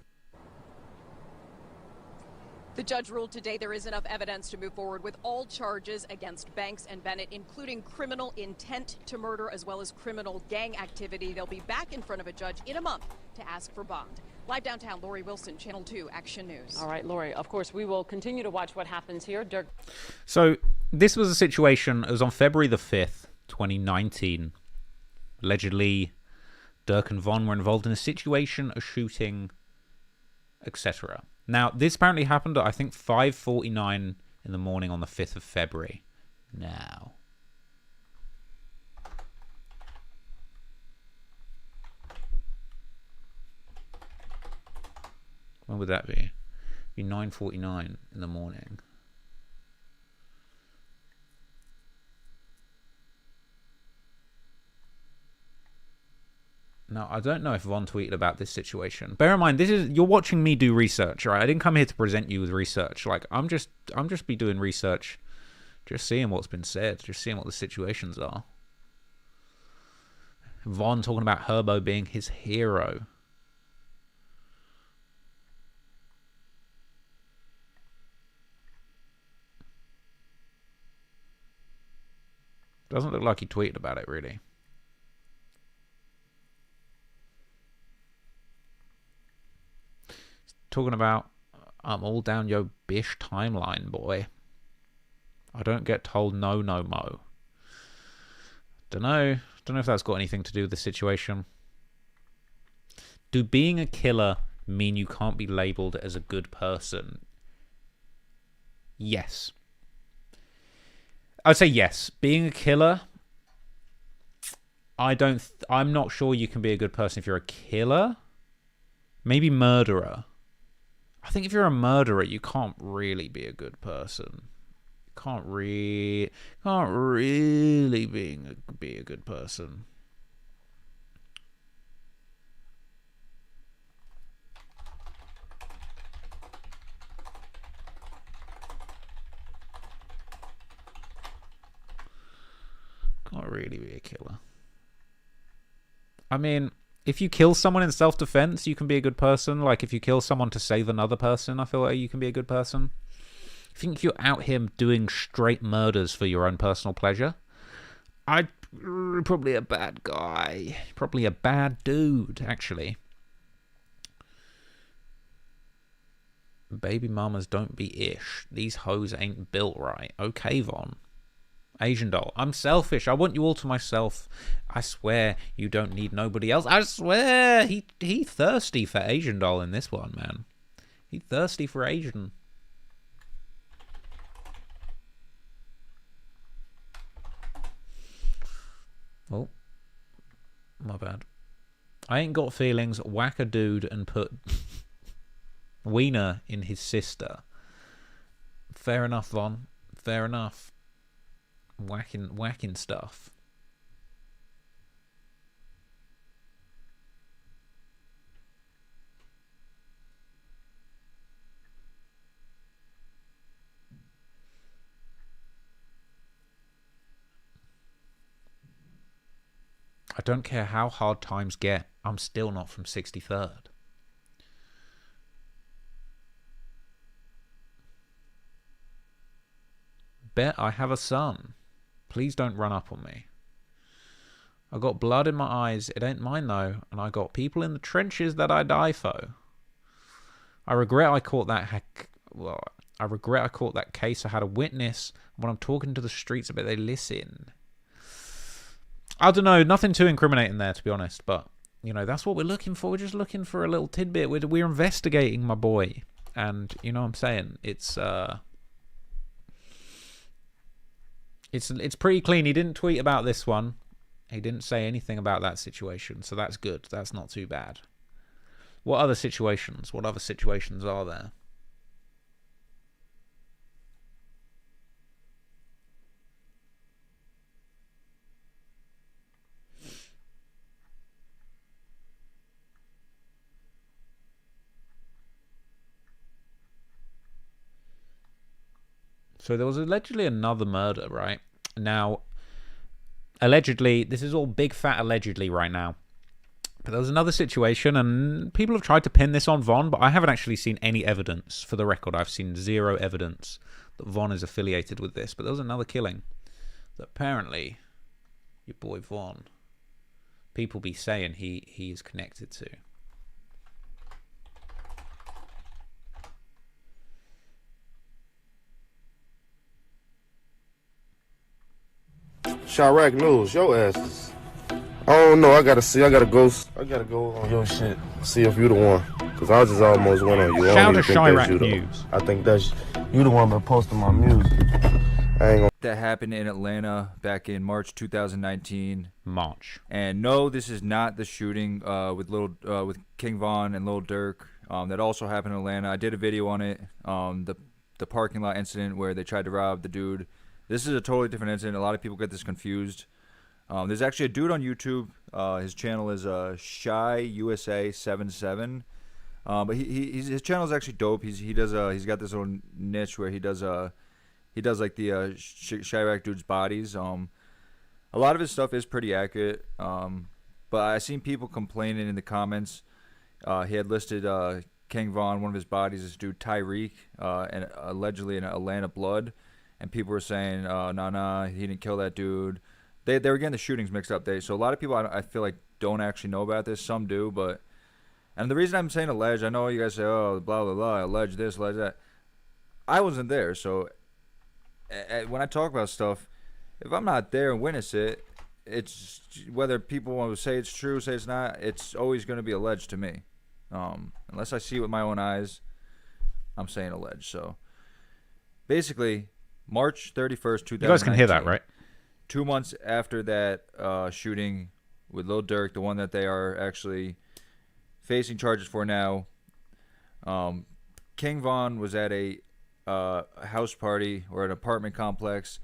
The judge ruled today there is enough evidence to move forward with all charges against Banks and Bennett, including criminal intent to murder as well as criminal gang activity. They'll be back in front of a judge in a month to ask for bond. Live downtown, Lori Wilson, Channel 2 Action News. All right, Lori, of course, we will continue to watch what happens here. Dirk. So this was a situation, it was on February the 5th, 2019. Allegedly, Dirk and Von were involved in a situation, a shooting, etc. Now, this apparently happened at, I think, 5:49 in the morning on the 5th of February. Now, when would that be? It'd be 9:49 in the morning. Now, I don't know if Von tweeted about this situation. Bear in mind, you're watching me do research, right? I didn't come here to present you with research. Like, I'm just be doing research, just seeing what's been said, just seeing what the situations are. Von talking about Herbo being his hero. Doesn't look like he tweeted about it, really. Talking about, I'm all down yo bish timeline, boy. I don't get told no mo. Don't know if that's got anything to do with the situation. Do being a killer mean you can't be labeled as a good person? Yes. I'd say yes. Being a killer, I'm not sure you can be a good person if you're a killer. Maybe murderer. I think if you're a murderer, you can't really be a good person. Can't really be a good person. Can't really be a killer. I mean, if you kill someone in self-defense, you can be a good person. Like, if you kill someone to save another person, I feel like you can be a good person. I think if you're out here doing straight murders for your own personal pleasure, I'd probably a bad guy. Probably a bad dude, actually. Baby mamas don't be ish. These hoes ain't built right. Okay, Von. Asian doll. I'm selfish. I want you all to myself. I swear you don't need nobody else. I swear he thirsty for Asian doll in this one, man. He thirsty for Asian. Oh, my bad. I ain't got feelings. Whack a dude and put wiener in his sister. Fair enough, Von. Fair enough. Whacking stuff. I don't care how hard times get, I'm still not from 63rd. Bet I have a son. Please don't run up on me. I got blood in my eyes. It ain't mine, though. And I got people in the trenches that I die for. I regret I caught that I regret I caught that case. I had a witness. When I'm talking to the streets, I bet they listen. I don't know. Nothing too incriminating there, to be honest. But, you know, that's what we're looking for. We're just looking for a little tidbit. We're investigating, my boy. And, you know what I'm saying? It's pretty clean. He didn't tweet about this one. He didn't say anything about that situation. So that's good. That's not too bad. What other situations? What other situations are there? So there was allegedly another murder, right? Now, allegedly, this is all big fat allegedly right now. But there was another situation, and people have tried to pin this on Von, but I haven't actually seen any evidence. For the record, I've seen zero evidence that Von is affiliated with this. But there was another killing that apparently your boy Von, people be saying he is connected to. Chirac News, your asses. I don't know. I gotta go on your shit. See if you the one. Cause I just almost went on you. Shout to Chirac News. I think that's you the one that posted my music. I ain't gonna. That happened in Atlanta back in March 2019. March. And no, this is not the shooting with King Von and Lil Durk. That also happened in Atlanta. I did a video on it. The parking lot incident where they tried to rob the dude. This is a totally different incident. A lot of people get this confused. There's actually a dude on YouTube. His channel is ShyUSA77. But his channel is actually dope. He's got this little niche where he does like the Chirac dude's bodies. A lot of his stuff is pretty accurate. But I seen people complaining in the comments. He had listed King Von, one of his bodies, this dude Tyreek, and allegedly in Atlanta blood. And people were saying, nah, he didn't kill that dude. They were getting the shootings mixed up. So a lot of people, I feel like, don't actually know about this. Some do, but... And the reason I'm saying alleged, I know you guys say, oh, blah, blah, blah, allege this, allege that. I wasn't there, so... When I talk about stuff, if I'm not there and witness it, it's... Whether people want to say it's true, say it's not, it's always going to be alleged to me. Unless I see it with my own eyes, I'm saying alleged, so... Basically... March 31st, 2019. You guys can hear that, right? 2 months after that shooting with Lil Durk, the one that they are actually facing charges for now, King Von was at a house party or an apartment complex.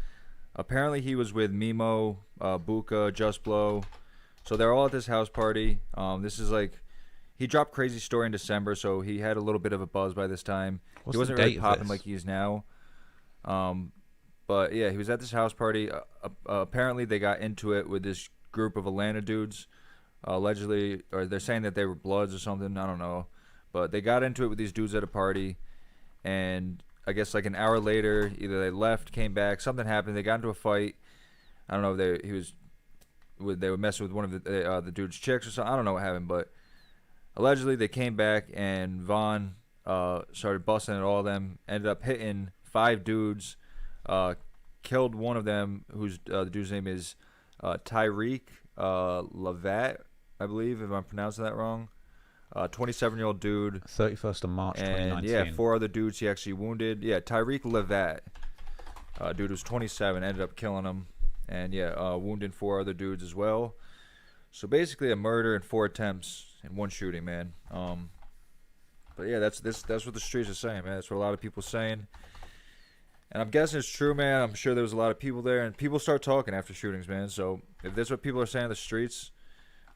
Apparently he was with Mimo, Buka, Just Blow. So they're all at this house party. This is like... He dropped Crazy Story in December, so he had a little bit of a buzz by this time. He wasn't really popping like he is now. But yeah, he was at this house party. Apparently they got into it with this group of Atlanta dudes. Allegedly, or they're saying that they were Bloods or something. I don't know. But they got into it with these dudes at a party. And I guess like an hour later, either they left, came back, something happened. They got into a fight. I don't know if they were messing with one of the dude's chicks or something. I don't know what happened, but allegedly they came back and Von started busting at all of them. Ended up hitting 5 dudes. Killed one of them, whose the dude's name is Tyreek Levat, I believe, if I'm pronouncing that wrong. 27-year-old dude. 31st of March, 2019. Yeah, 4 other dudes he actually wounded. Yeah, Tyreek Levat. Dude was 27, ended up killing him. And yeah, wounded 4 other dudes as well. So basically a murder and 4 attempts in one shooting, man. But yeah, that's what the streets are saying, man. That's what a lot of people are saying. And I'm guessing it's true, man. I'm sure there was a lot of people there. And people start talking after shootings, man. So if that's what people are saying in the streets,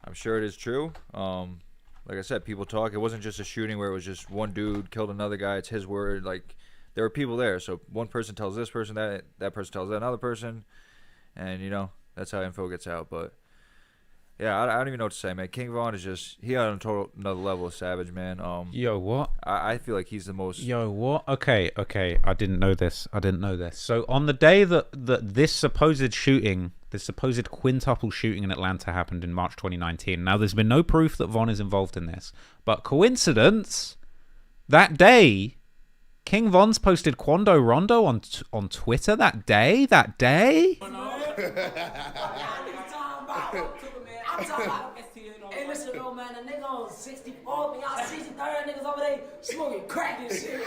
I'm sure it is true. Like I said, people talk. It wasn't just a shooting where it was just one dude killed another guy. It's his word. Like, there were people there. So one person tells this person that person tells that another person. And, you know, that's how info gets out. But Yeah, I don't even know what to say, man. King Von is just he on a total another level of savage, man. Yo, what? I feel like he's the most. Yo, what? Okay. I didn't know this. So on the day that this supposed shooting, this supposed quintuple shooting in Atlanta happened in March 2019. Now, there's been no proof that Von is involved in this, but coincidence, that day, King Von's posted Quando Rondo on Twitter that day. I'm talking about, hey, listen, though, man, a nigga on 64, man, y'all 63rd niggas over there smoking crack and shit.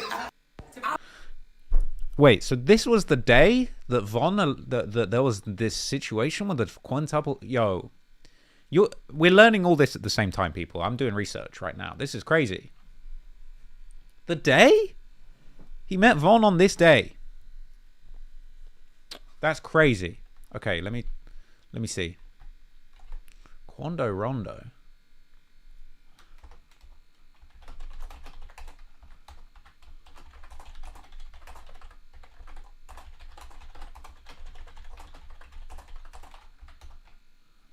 Wait, so this was the day that Von, that there was this situation with the quintuple. Yo, we're learning all this at the same time, people. I'm doing research right now. This is crazy. The day he met Von on this day. That's crazy. Okay, let me see. Quando Rondo.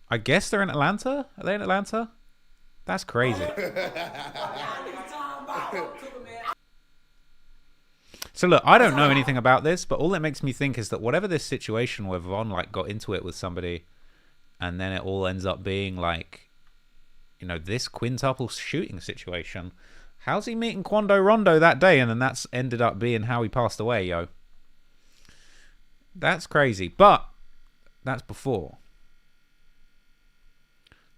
I guess they're in Atlanta? Are they in Atlanta? That's crazy. So look, I don't know anything about this, but all it makes me think is that whatever this situation where Von like got into it with somebody, and then it all ends up being like, you know, this quintuple shooting situation. How's he meeting Quando Rondo that day, and then that's ended up being how he passed away, yo? That's crazy, but that's before.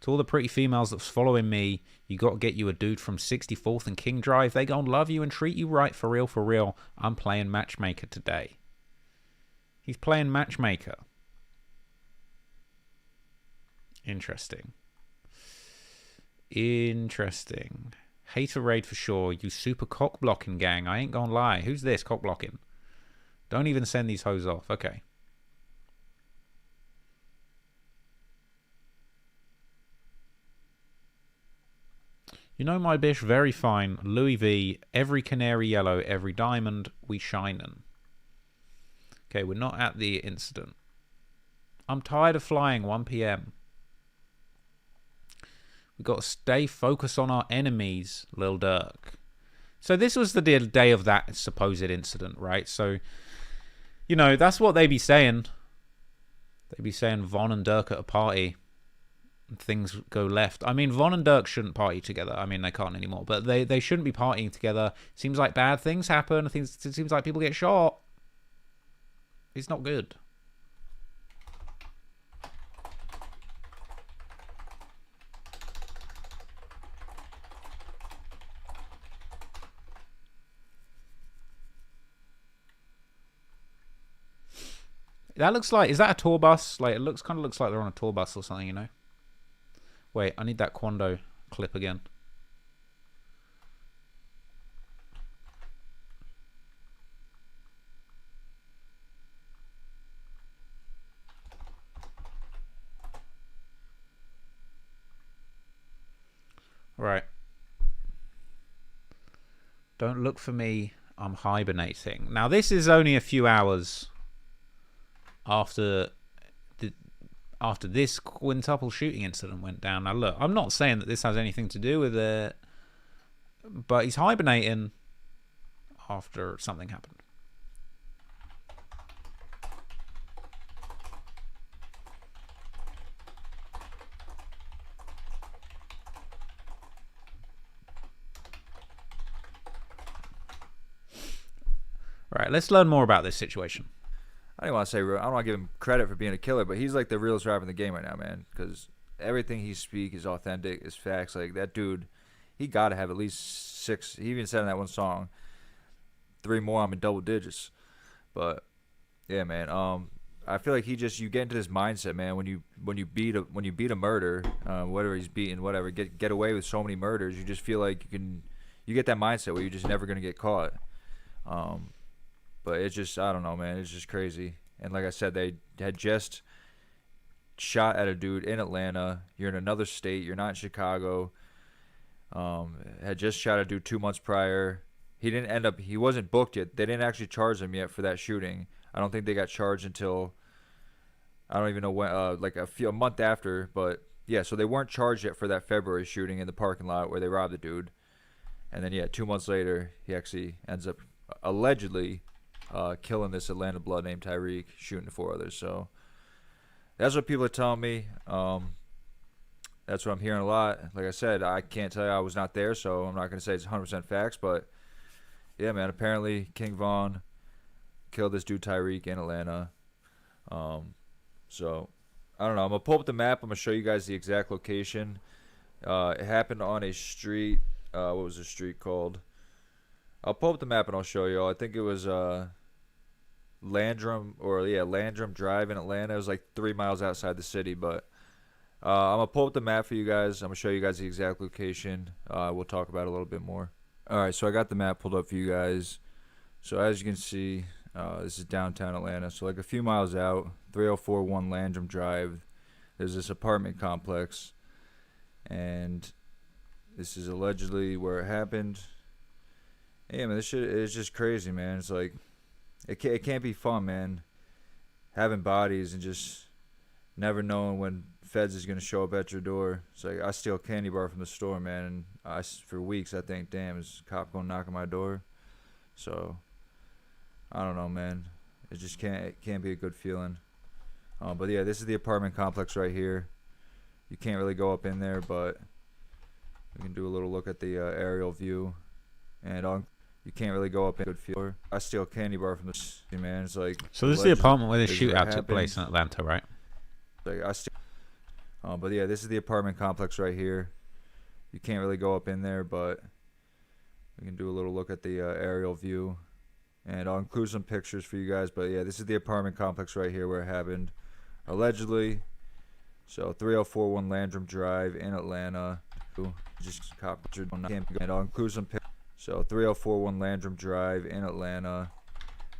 To all the pretty females that's following me, you got to get you a dude from 64th and King Drive. They gonna love you and treat you right, for real, for real. I'm playing matchmaker today. He's playing matchmaker. Interesting. Hater raid for sure. You super cock blocking gang. I ain't gonna lie. Who's this cock blocking? Don't even send these hoes off. Okay. You know my bish, very fine. Louis V, every canary yellow, every diamond, we shinin'. Okay, we're not at the incident. I'm tired of flying, 1 p.m. We've got to stay focused on our enemies, Lil Durk. So this was the day of that supposed incident, right? So, you know, that's what they be saying. They be saying Von and Durk at a party. Things go left. I mean, Von and Durk shouldn't party together. I mean, they can't anymore. But they shouldn't be partying together. Seems like bad things happen. It seems like people get shot. It's not good. That looks like... Is that a tour bus? Like, it kind of looks like they're on a tour bus or something, you know? Wait, I need that Quando clip again. Right. Don't look for me. I'm hibernating. Now, this is only a few hours after this quintuple shooting incident went down. Now look, I'm not saying that this has anything to do with it, but he's hibernating after something happened. Right, let's learn more about this situation. I don't want to say, I don't want to give him credit for being a killer, but he's like the realest rapper in the game right now, man. Because everything he speaks is authentic, is facts. Like that dude, he got to have at least 6. He even said in that one song, 3 more, I'm in double digits. But yeah, man. I feel like you get into this mindset, man. When you beat a murder, whatever he's beating, whatever, get away with so many murders, you just feel like you get that mindset where you're just never gonna get caught. But it's just, I don't know, man. It's just crazy. And like I said, they had just shot at a dude in Atlanta. You're in another state. You're not in Chicago. Had just shot a dude 2 months prior. He wasn't booked yet. They didn't actually charge him yet for that shooting. I don't think they got charged until, I don't even know when, like a month after. But yeah, so they weren't charged yet for that February shooting in the parking lot where they robbed the dude. And then, yeah, 2 months later, he actually ends up allegedly killing this Atlanta blood named Tyreek, shooting 4 others. So that's what people are telling me. That's what I'm hearing a lot. Like I said, I can't tell you, I was not there, so I'm not going to say it's 100% facts. But, yeah, man, apparently King Von killed this dude Tyreek in Atlanta. So, I don't know. I'm going to pull up the map. I'm going to show you guys the exact location. It happened on a street. What was the street called? I'll pull up the map and I'll show you all. I think it was Landrum Drive in Atlanta. It was like 3 miles outside the city, but I'm going to pull up the map for you guys. I'm going to show you guys the exact location. We'll talk about it a little bit more. Alright, so I got the map pulled up for you guys. So as you can see, this is downtown Atlanta. So like a few miles out, 3041 Landrum Drive, there's this apartment complex. And this is allegedly where it happened. Yeah, man, this shit is just crazy, man. It's like, it can't be fun, man. Having bodies and just never knowing when feds is gonna show up at your door. It's like, I steal a candy bar from the store, man, and for weeks I think, damn, is a cop gonna knock on my door? So, I don't know, man. It just can't be a good feeling. But yeah, this is the apartment complex right here. You can't really go up in there, but we can do a little look at the aerial view. And you can't really go up in good feel. I steal a candy bar from the man. It's like, so this is the apartment where the shootout took place in Atlanta, right? Like but yeah, this is the apartment complex right here. You can't really go up in there, but we can do a little look at the aerial view. And I'll include some pictures for you guys. But yeah, this is the apartment complex right here where it happened, allegedly. So 3041 Landrum Drive in Atlanta. Just captured. And I'll include some pictures. So 3041 Landrum Drive in Atlanta.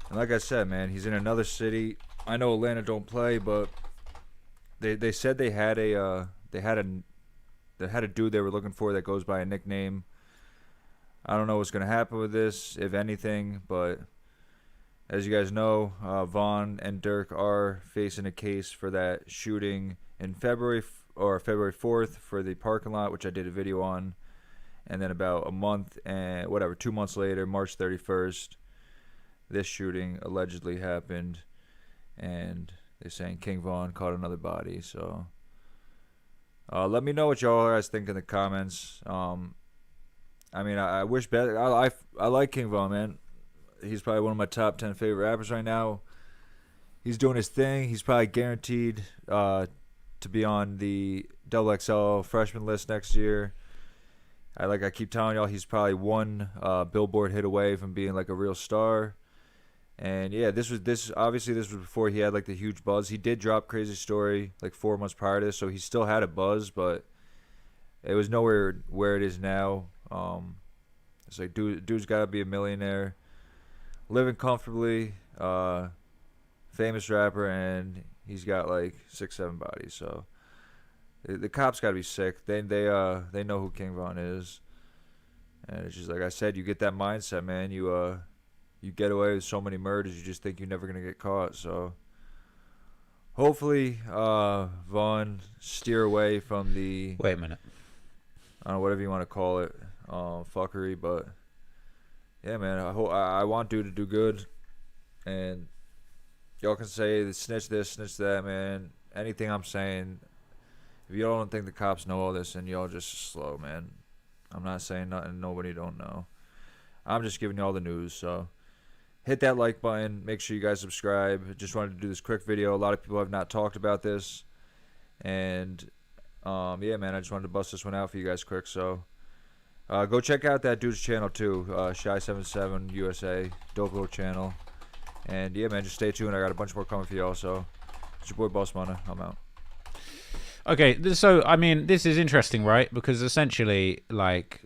And like I said, man, he's in another city. I know Atlanta don't play, but they said they had a dude they were looking for that goes by a nickname. I don't know what's gonna happen with this, if anything, but as you guys know, Vaughn and Dirk are facing a case for that shooting in February 4th for the parking lot, which I did a video on. And then about a month and 2 months later, March 31st, this shooting allegedly happened. And they're saying King Von caught another body. So let me know what y'all guys think in the comments. I mean, I wish better. I like King Von, man. He's probably one of my top 10 favorite rappers right now. He's doing his thing. He's probably guaranteed to be on the XXL freshman list next year. I keep telling y'all, he's probably one Billboard hit away from being like a real star. And yeah, this was before he had like the huge buzz. He did drop Crazy Story like 4 months prior to this, so he still had a buzz, but it was nowhere where it is now. It's like dude's got to be a millionaire, living comfortably, famous rapper, and he's got like 6-7 bodies. So the cops got to be sick. They know who King Von is, and it's just like I said, you get that mindset, man. You get away with so many murders, you just think you're never gonna get caught. So hopefully, Vaughn steer away from the wait a minute, I don't know, whatever you want to call it, fuckery. But yeah, man, I want dude to do good, and y'all can say snitch this, snitch that, man. Anything I'm saying. If y'all don't think the cops know all this, then y'all just slow, man. I'm not saying nothing nobody don't know. I'm just giving you all the news. So hit that like button. Make sure you guys subscribe. Just wanted to do this quick video. A lot of people have not talked about this. And, yeah, man, I just wanted to bust this one out for you guys quick. So go check out that dude's channel, too. Shy77 USA. Dope little channel. And, yeah, man, just stay tuned. I got a bunch more coming for y'all. So it's your boy, Boss Mana. I'm out. Okay, so I mean, this is interesting, right? Because essentially, like,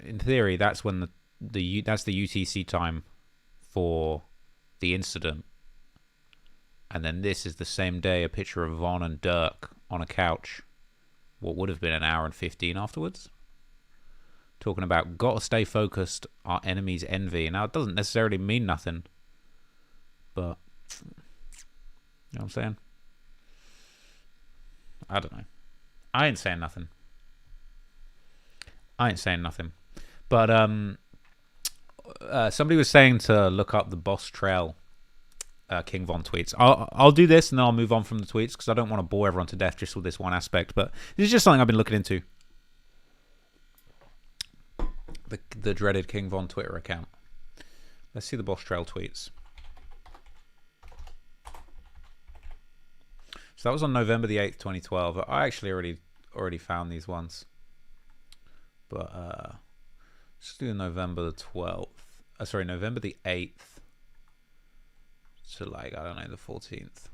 in theory, that's when that's the UTC time for the incident, and then this is the same day a picture of Vaughn and Dirk on a couch, what would have been an hour and 15 afterwards, talking about gotta stay focused, our enemy's envy. Now, it doesn't necessarily mean nothing, but you know what I'm saying? I don't know. I ain't saying nothing. But somebody was saying to look up the Boss Trail King Von tweets. I'll do this and then I'll move on from the tweets because I don't want to bore everyone to death just with this one aspect. But this is just something I've been looking into. The dreaded King Von Twitter account. Let's see the Boss Trail tweets. So that was on November the 8th, 2012. I actually already found these ones. But let's do November the 12th. Sorry, November the 8th to like, I don't know, the 14th.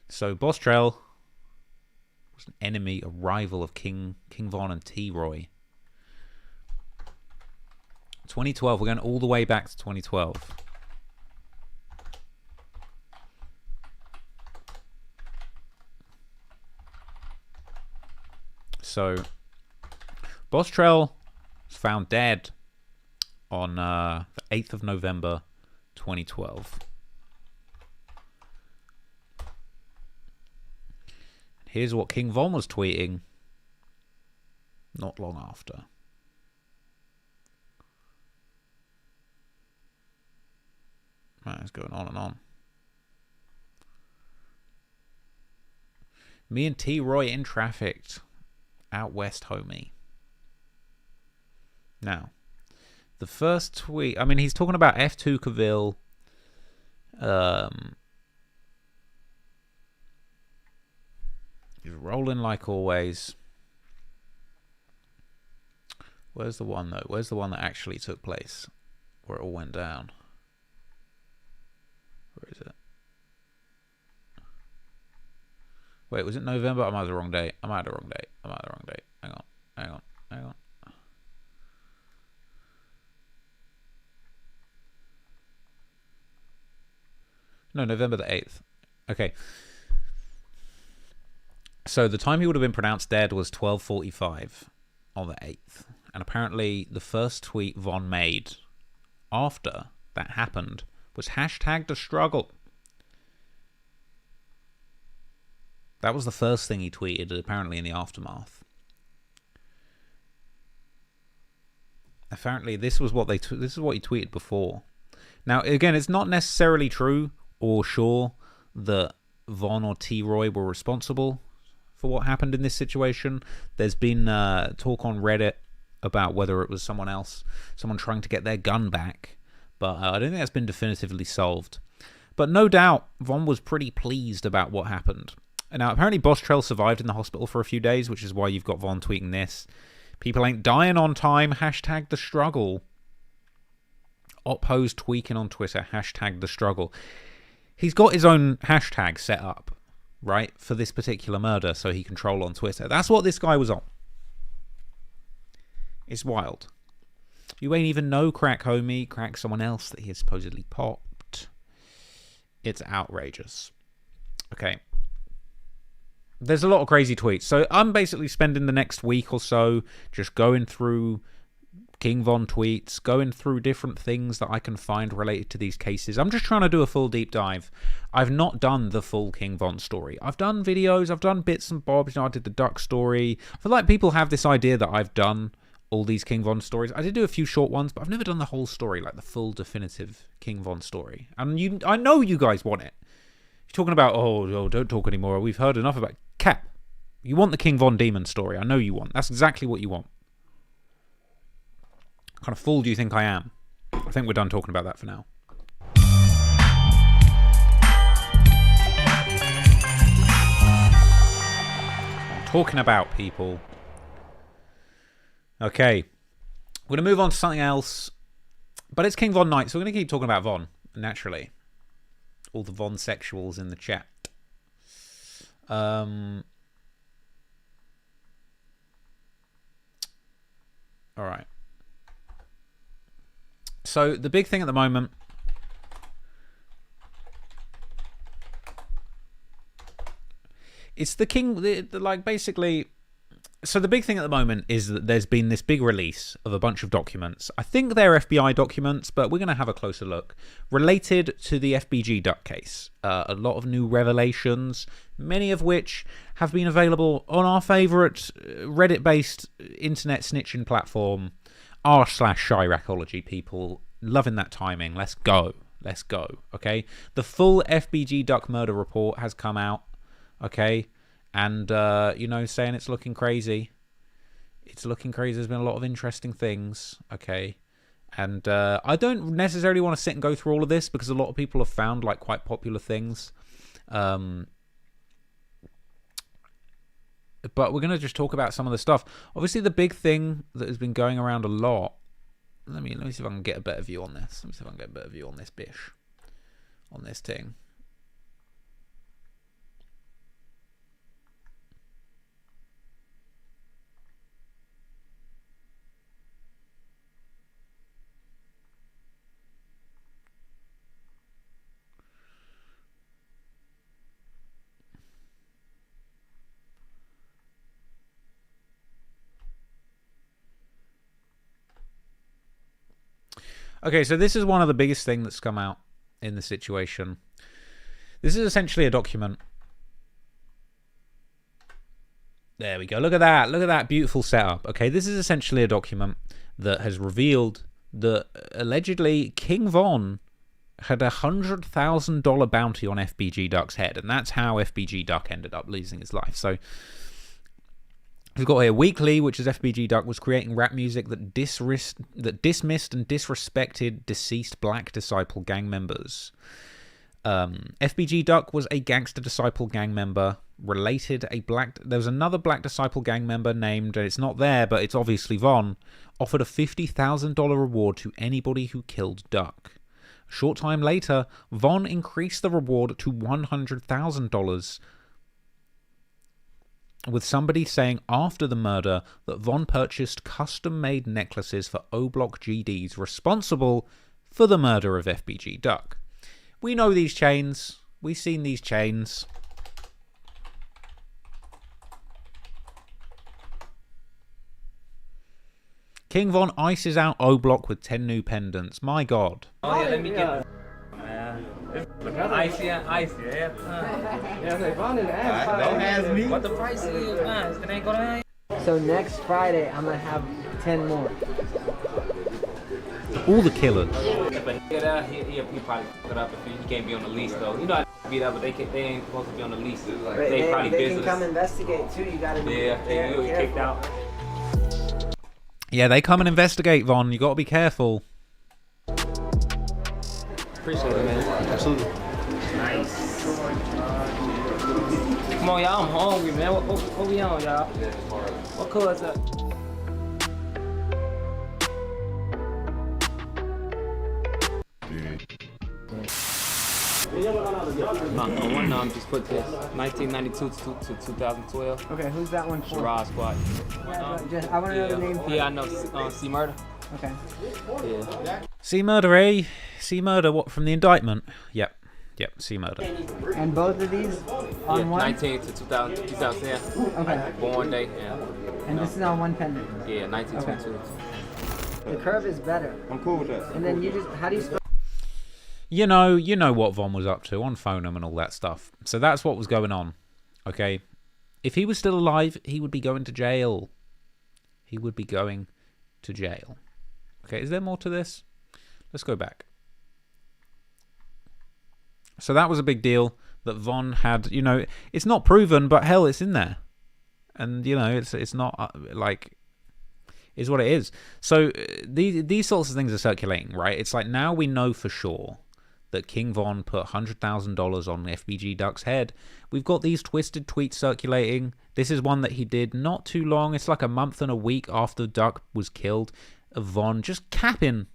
So Boss Trail was an enemy, a rival of King Von and T-Roy. 2012, we're going all the way back to 2012. So, Boss Trail was found dead on the 8th of November, 2012. Here's what King Von was tweeting not long after. Man, it's going on and on. Me and T-Roy in trafficked. Out west, homie. Now, the first tweet, I mean, he's talking about F2 Cavill. He's rolling like always. Where's the one, though? Where's the one that actually took place? Where it all went down? Where is it? Wait, was it November? I might have the wrong date. Hang on. No, November the 8th. Okay. So the time he would have been pronounced dead was 12:45 on the 8th. And apparently the first tweet Von made after that happened was #TheStruggle. That was the first thing he tweeted, apparently, in the aftermath. Apparently, this was what this is what he tweeted before. Now, again, it's not necessarily true or sure that Von or T-Roy were responsible for what happened in this situation. There's been talk on Reddit about whether it was someone else, someone trying to get their gun back, but I don't think that's been definitively solved. But no doubt, Von was pretty pleased about what happened. Now, apparently Boss Trail survived in the hospital for a few days, which is why you've got Von tweeting this. People ain't dying on time, #TheStruggle. Oppose tweaking on Twitter, #TheStruggle. He's got his own hashtag set up, right, for this particular murder, so he can troll on Twitter. That's what this guy was on. It's wild. You ain't even know Crack Homie, Crack someone else that he has supposedly popped. It's outrageous. Okay. There's a lot of crazy tweets. So I'm basically spending the next week or so just going through King Von tweets, going through different things that I can find related to these cases. I'm just trying to do a full deep dive. I've not done the full King Von story. I've done videos, I've done bits and bobs. You know, I did the Duck story. I feel like people have this idea that I've done all these King Von stories. I did do a few short ones, but I've never done the whole story, like the full definitive King Von story. And I know you guys want it. You're talking about, oh, don't talk anymore. We've heard enough about Cap. You want the King Von Demon story. I know you want. That's exactly what you want. What kind of fool do you think I am? I think we're done talking about that for now. I'm talking about people. Okay. We're going to move on to something else. But it's King Von night, so we're going to keep talking about Von, naturally. All the Von sexuals in the chat. Alright. So, the big thing at the moment it's the King, like, basically, So the big thing at the moment is that there's been this big release of a bunch of documents. I think they're FBI documents, but we're going to have a closer look. Related to the FBG Duck case. A lot of new revelations, many of which have been available on our favourite Reddit-based internet snitching platform, r/Chiracology, people. Loving that timing. Let's go. Let's go. Okay? The full FBG Duck murder report has come out. Okay? And, saying it's looking crazy. It's looking crazy. There's been a lot of interesting things. Okay. And I don't necessarily want to sit and go through all of this because a lot of people have found, like, quite popular things. But we're going to just talk about some of the stuff. Obviously, the big thing that has been going around a lot. Let me see if I can get a better view on this. Let me see if I can get a better view on this bish. On this thing. Okay, so this is one of the biggest things that's come out in the situation. This is essentially a document. There we go. Look at that. Look at that beautiful setup. Okay, this is essentially a document that has revealed that allegedly King Von had a $100,000 bounty on FBG Duck's head, and that's how FBG Duck ended up losing his life. So we've got here Weekly, which is FBG Duck, was creating rap music that dismissed and disrespected deceased Black Disciple gang members. FBG Duck was a Gangster Disciple gang member. There was another Black Disciple gang member named, and it's not there, but it's obviously Von, offered a $50,000 reward to anybody who killed Duck. A short time later, Von increased the reward to $100,000, with somebody saying after the murder that Von purchased custom-made necklaces for O-Block GDs responsible for the murder of FBG Duck. We know these chains. We've seen these chains. King Von ices out O-Block with 10 new pendants. My God. Oh yeah, let me get it. Icy, yeah. Don't ask me. What the price is, man? It ain't gonna. So next Friday, I'm gonna have 10 more. All the killers. But he probably fuck it up if he can't be on the lease though. You know I beat up, but they ain't supposed to be on the lease. They probably they business. Can come investigate too. You gotta be they kicked out. Yeah, they come and investigate, Von. You got to be careful. Appreciate it, man. Absolutely. Nice. Come on, y'all. I'm hungry, man. What we on, y'all? What color is that? One just put this 1992 to 2012. Okay, who's that one for? Sherrod Squad. I want to know the name. Yeah, I know. C Murder. Okay. Yeah. C Murder, eh? C Murder, what, from the indictment? Yep, C Murder. And both of these on one? 19 to 2010. Okay. Born date, yeah. And this is on one pendant? Yeah, 1922. Okay. The curve is better. I'm cool with that. And then how do you spell? You know what Von was up to on Phonum and all that stuff. So that's what was going on, okay? If he was still alive, he would be going to jail. He would be going to jail. Okay, is there more to this? Let's go back. So that was a big deal that Von had, it's not proven, but hell, it's in there. And, it's not, is what it is. So these sorts of things are circulating, right? It's like now we know for sure that King Von put $100,000 on FBG Duck's head. We've got these twisted tweets circulating. This is one that he did not too long. It's like a month and a week after Duck was killed. Von just capping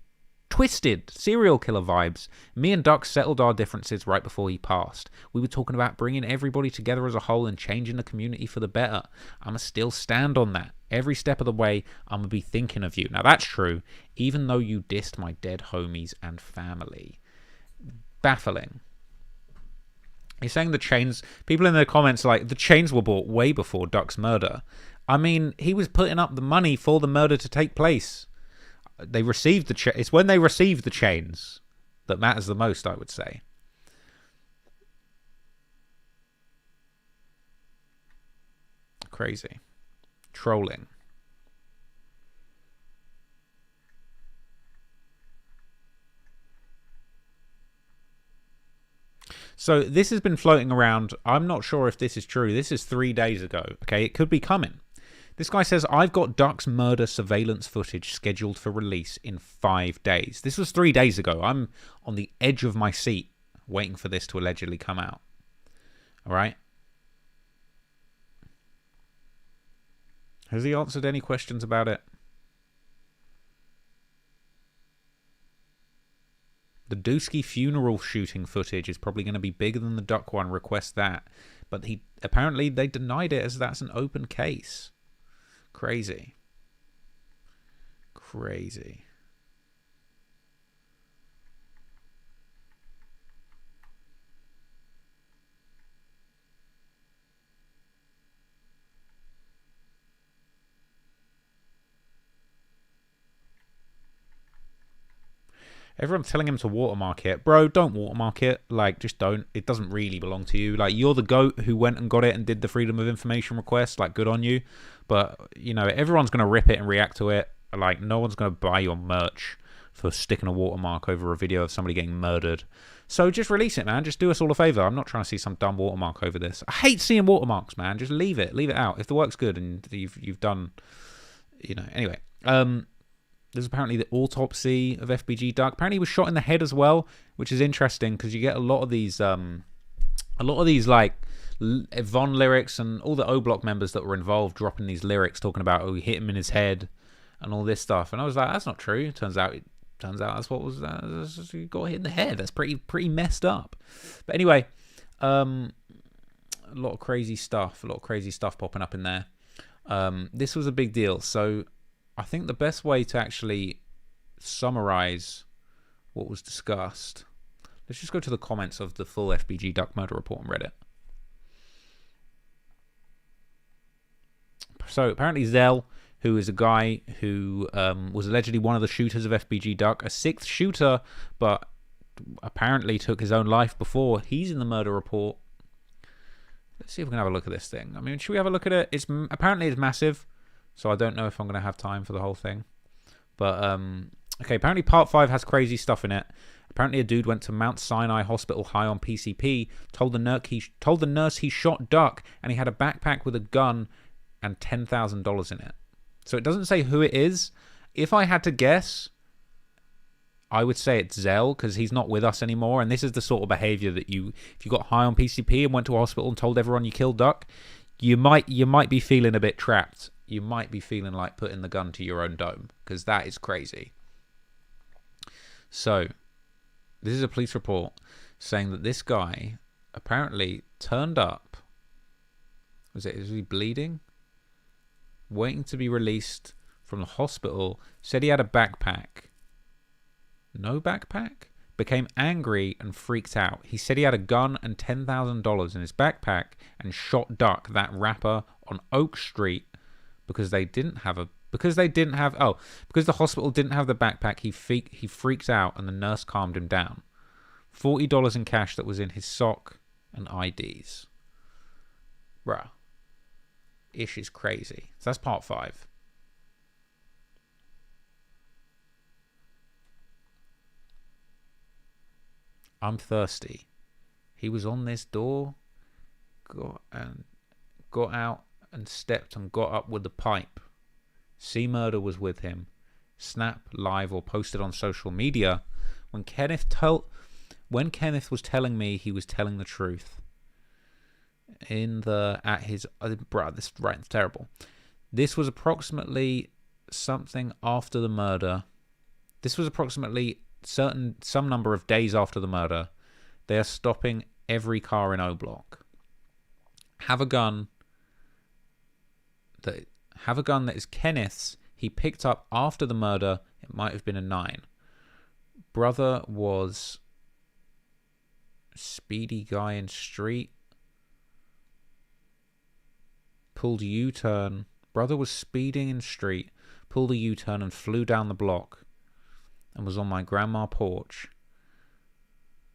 twisted serial killer vibes. Me and Duck settled our differences right before he passed. We were talking about bringing everybody together as a whole and changing the community for the better. I'ma still stand on that. Every step of the way, I'ma be thinking of you. Now that's true, even though you dissed my dead homies and family. Baffling. He's saying the chains, people in the comments are like, the chains were bought way before Duck's murder. I mean, he was putting up the money for the murder to take place. They received the it's when they received the chains that matters the most, I would say. Crazy. Trolling. So this has been floating around. I'm not sure if this is true. This is 3 days ago. Okay, it could be coming. This guy says, I've got Duck's murder surveillance footage scheduled for release in 5 days. This was 3 days ago. I'm on the edge of my seat waiting for this to allegedly come out. All right. Has he answered any questions about it? The Dusky funeral shooting footage is probably going to be bigger than the Duck one. Request that. But apparently they denied it as that's an open case. Crazy. Crazy. Everyone's telling him to watermark it. Bro, don't watermark it. Like, just don't. It doesn't really belong to you. Like, you're the GOAT who went and got it and did the Freedom of Information request. Like, good on you. But, you know, everyone's going to rip it and react to it. Like, no one's going to buy your merch for sticking a watermark over a video of somebody getting murdered. So just release it, man. Just do us all a favor. I'm not trying to see some dumb watermark over this. I hate seeing watermarks, man. Just leave it. Leave it out. If the work's good and you've done, you know. Anyway, there's apparently the autopsy of FBG Duck. Apparently he was shot in the head as well, which is interesting because you get a lot of these like Von lyrics and all the O Block members that were involved dropping these lyrics talking about, oh, he hit him in his head and all this stuff. And I was like, that's not true. It turns out that's what was he got hit in the head. That's pretty messed up. But anyway, a lot of crazy stuff. A lot of crazy stuff popping up in there. This was a big deal. So I think the best way to actually summarize what was discussed, let's just go to the comments of the full FBG Duck murder report on Reddit. So apparently Zell, who is a guy who was allegedly one of the shooters of FBG Duck, a sixth shooter, but apparently took his own life before, he's in the murder report. Let's see if we can have a look at this thing. I mean, should we have a look at it? Apparently it's massive. So I don't know if I'm going to have time for the whole thing. But, okay, apparently Part 5 has crazy stuff in it. Apparently a dude went to Mount Sinai Hospital high on PCP, told the nurse he shot Duck, and he had a backpack with a gun and $10,000 in it. So it doesn't say who it is. If I had to guess, I would say it's Zell, because he's not with us anymore. And this is the sort of behavior that if you got high on PCP and went to a hospital and told everyone you killed Duck, you might be feeling a bit trapped. You might be feeling like putting the gun to your own dome, because that is crazy. So, this is a police report saying that this guy apparently turned up. Was he bleeding? Waiting to be released from the hospital. Said he had a backpack. No backpack? Became angry and freaked out. He said he had a gun and $10,000 in his backpack and shot Duck, that rapper, on Oak Street. Because the hospital didn't have the backpack, he freaked out and the nurse calmed him down. $40 in cash that was in his sock and IDs. Bruh. Ish is crazy. So that's Part 5. I'm thirsty. He was on this door, got out and stepped and got up with the pipe. C Murder was with him. Snap, live, or posted on social media. When Kenneth was telling me he was telling the truth. This writing's terrible. This was approximately something after the murder. This was approximately some number of days after the murder. They are stopping every car in O Block. Have a gun that is Kenneth's. He picked up after the murder. It might have been a 9. Brother was speedy guy in street. Pulled U-turn. Brother was speeding in street, pulled a U-turn and flew down the block and was on my grandma porch.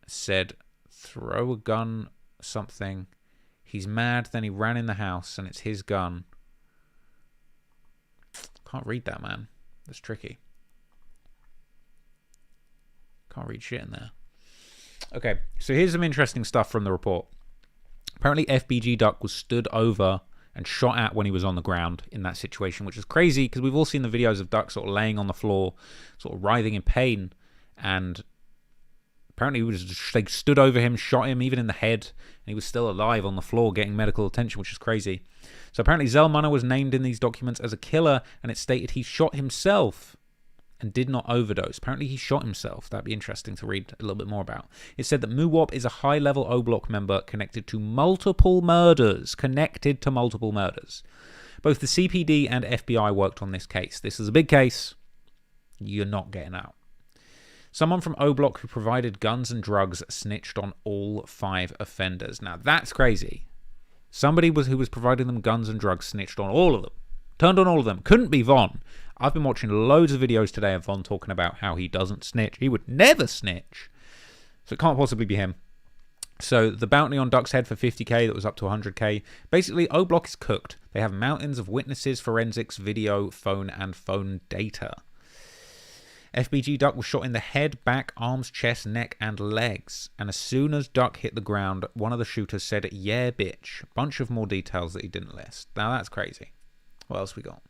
Said, throw a gun, something. He's mad, then he ran in the house and it's his gun. Can't read that, man. That's tricky. Can't read shit in there. Okay, so here's some interesting stuff from the report. Apparently FBG Duck was stood over and shot at when he was on the ground in that situation, which is crazy because we've all seen the videos of Duck sort of laying on the floor, sort of writhing in pain, and apparently they stood over him, shot him even in the head, and he was still alive on the floor getting medical attention, which is crazy. So apparently Zellmunner was named in these documents as a killer, and it stated he shot himself and did not overdose. Apparently he shot himself. That'd be interesting to read a little bit more about. It said that Muwop is a high-level O-Block member connected to multiple murders. Both the CPD and FBI worked on this case. This is a big case. You're not getting out. Someone from O-Block who provided guns and drugs snitched on all 5 offenders. Now, that's crazy. Somebody who was providing them guns and drugs snitched on all of them. Turned on all of them. Couldn't be Von. I've been watching loads of videos today of Von talking about how he doesn't snitch. He would never snitch. So it can't possibly be him. So the bounty on Duck's head for 50k that was up to 100k. Basically, O-Block is cooked. They have mountains of witnesses, forensics, video, phone, and phone data. FBG Duck was shot in the head, back, arms, chest, neck, and legs. And as soon as Duck hit the ground, one of the shooters said, "Yeah, bitch." Bunch of more details that he didn't list. Now that's crazy. What else we got?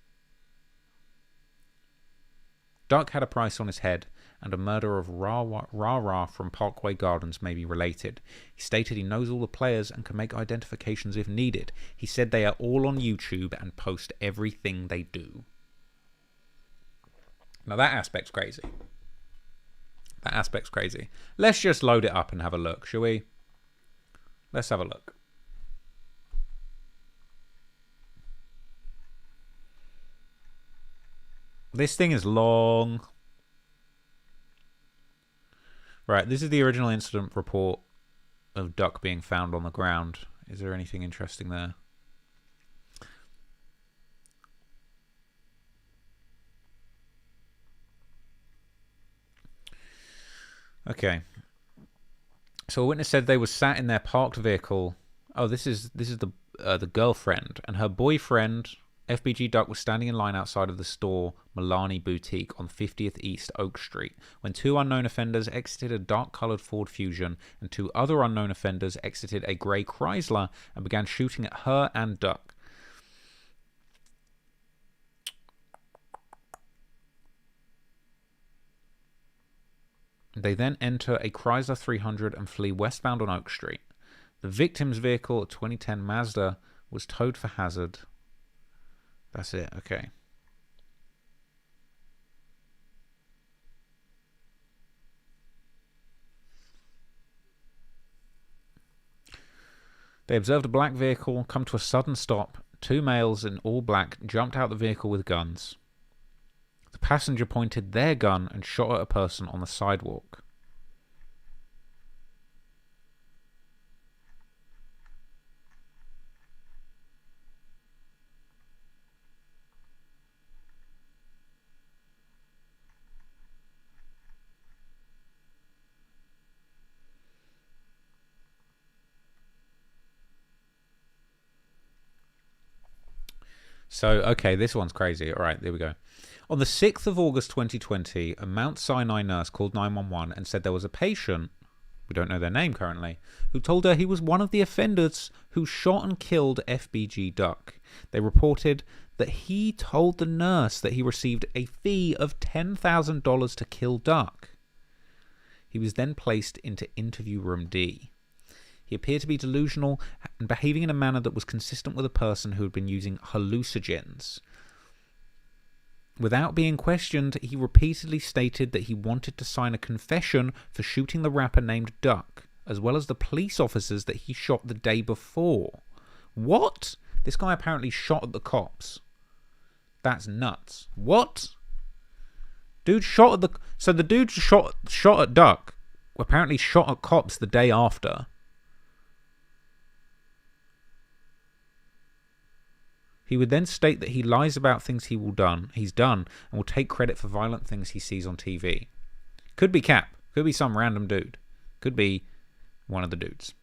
Duck had a price on his head, and a murder of Ra from Parkway Gardens may be related. He stated he knows all the players and can make identifications if needed. He said they are all on YouTube and post everything they do. Now that aspect's crazy. That aspect's crazy. Let's just load it up and have a look, shall we? Let's have a look. This thing is long. Right, this is the original incident report of Duck being found on the ground. Is there anything interesting there? Okay. So a witness said they were sat in their parked vehicle. Oh, this is the girlfriend and her boyfriend. FBG Duck was standing in line outside of the store Milani Boutique on 50th East Oak Street when 2 unknown offenders exited a dark-colored Ford Fusion and 2 other unknown offenders exited a grey Chrysler and began shooting at her and Duck. They then enter a Chrysler 300 and flee westbound on Oak Street. The victim's vehicle, a 2010 Mazda, was towed for hazard. That's it, okay. They observed a black vehicle come to a sudden stop. 2 males in all black jumped out the vehicle with guns. The passenger pointed their gun and shot at a person on the sidewalk. So, okay, this one's crazy. All right, there we go. On the 6th of August 2020, a Mount Sinai nurse called 911 and said there was a patient, we don't know their name currently, who told her he was one of the offenders who shot and killed FBG Duck. They reported that he told the nurse that he received a fee of $10,000 to kill Duck. He was then placed into interview room D. He appeared to be delusional and behaving in a manner that was consistent with a person who had been using hallucinogens. Without being questioned, he repeatedly stated that he wanted to sign a confession for shooting the rapper named Duck, as well as the police officers that he shot the day before. What? This guy apparently shot at the cops. That's nuts. What? Dude shot at the... So the dude shot at Duck, apparently shot at cops the day after. He would then state that he lies about things he's done, and will take credit for violent things he sees on TV. Could be Cap. Could be some random dude. Could be one of the dudes.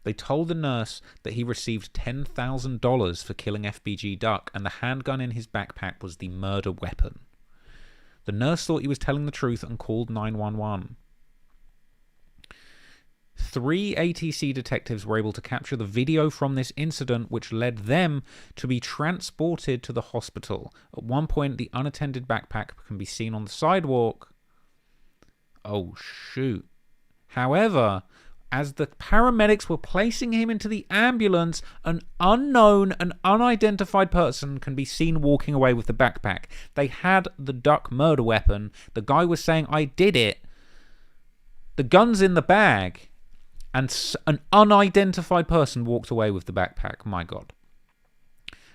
They told the nurse that he received $10,000 for killing FBG Duck, and the handgun in his backpack was the murder weapon. The nurse thought he was telling the truth and called 911. 3 ATC detectives were able to capture the video from this incident, which led them to be transported to the hospital. At one point, the unattended backpack can be seen on the sidewalk. Oh, shoot. However, as the paramedics were placing him into the ambulance, an unknown and unidentified person can be seen walking away with the backpack. They had the Duck murder weapon. The guy was saying, I did it. The gun's in the bag. And an unidentified person walked away with the backpack. My God.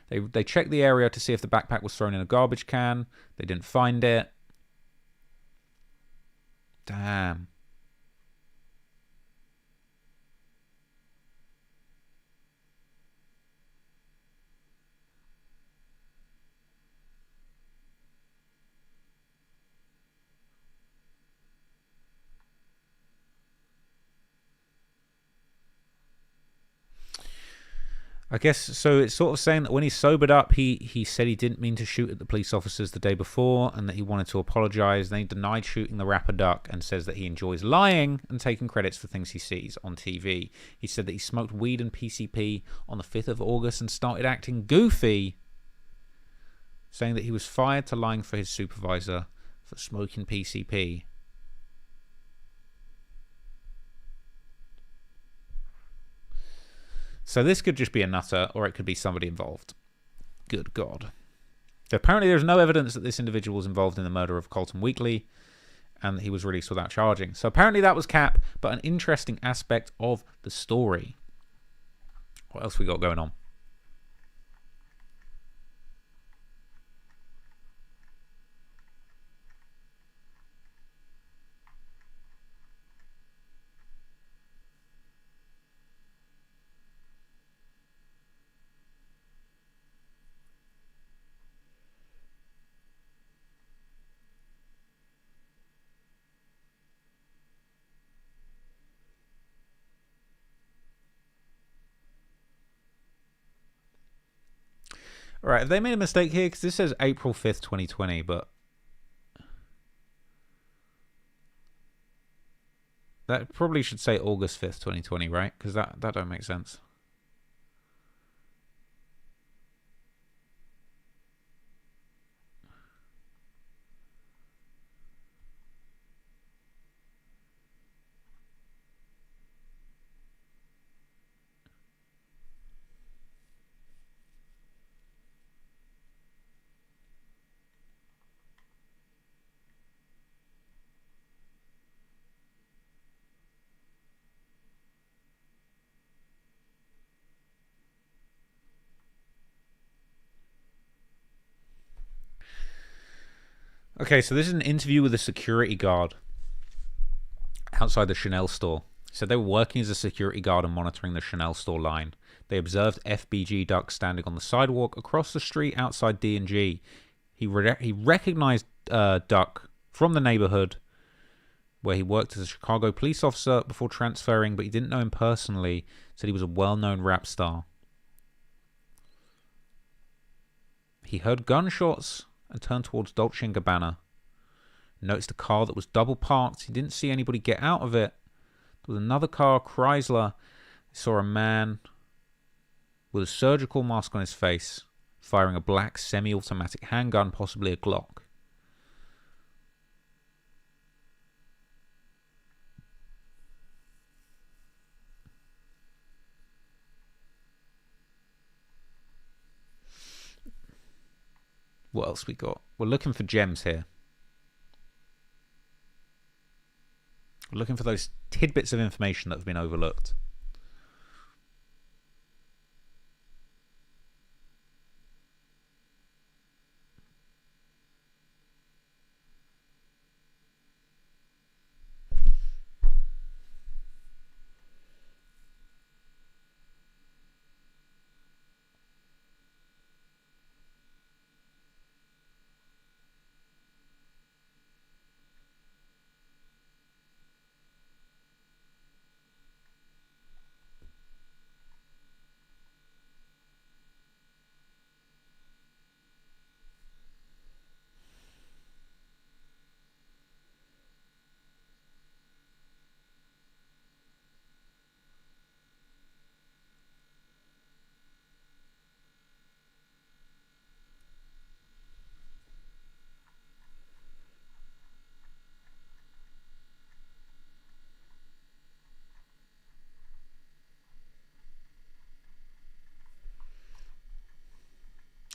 They checked the area to see if the backpack was thrown in a garbage can. They didn't find it. Damn. I guess, so it's sort of saying that when he sobered up, he said he didn't mean to shoot at the police officers the day before and that he wanted to apologize. Then he denied shooting the rapper Duck and says that he enjoys lying and taking credits for things he sees on TV. He said that he smoked weed and PCP on the 5th of August and started acting goofy, saying that he was fired to lying for his supervisor for smoking PCP. So this could just be a nutter, or it could be somebody involved. Good God. Apparently there's no evidence that this individual was involved in the murder of Colton Weekly, and that he was released without charging. So apparently that was Cap, but an interesting aspect of the story. What else we got going on? Right, have they made a mistake here? Because this says April 5th, 2020, but that probably should say August 5th, 2020, right? Because that don't make sense. Okay, so this is an interview with a security guard outside the Chanel store. He said they were working as a security guard and monitoring the Chanel store line. They observed FBG Duck standing on the sidewalk across the street outside D&G. He recognized Duck from the neighborhood where he worked as a Chicago police officer before transferring, but he didn't know him personally. Said he was a well-known rap star. He heard gunshots and turned towards Dolce & Gabbana. Noticed a car that was double parked. He didn't see anybody get out of it. There was another car, Chrysler. He saw a man with a surgical mask on his face, firing a black semi-automatic handgun, possibly a Glock. What else we got? We're looking for gems here. We're looking for those tidbits of information that have been overlooked.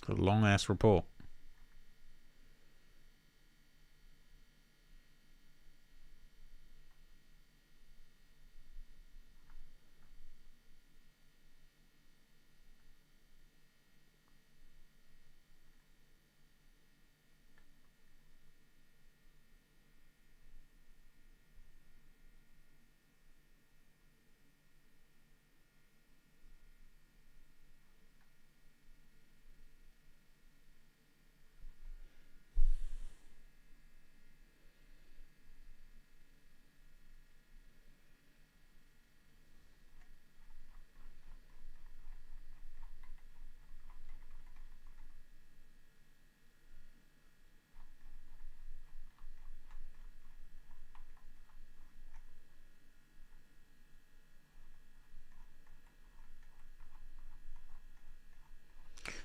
A long ass report.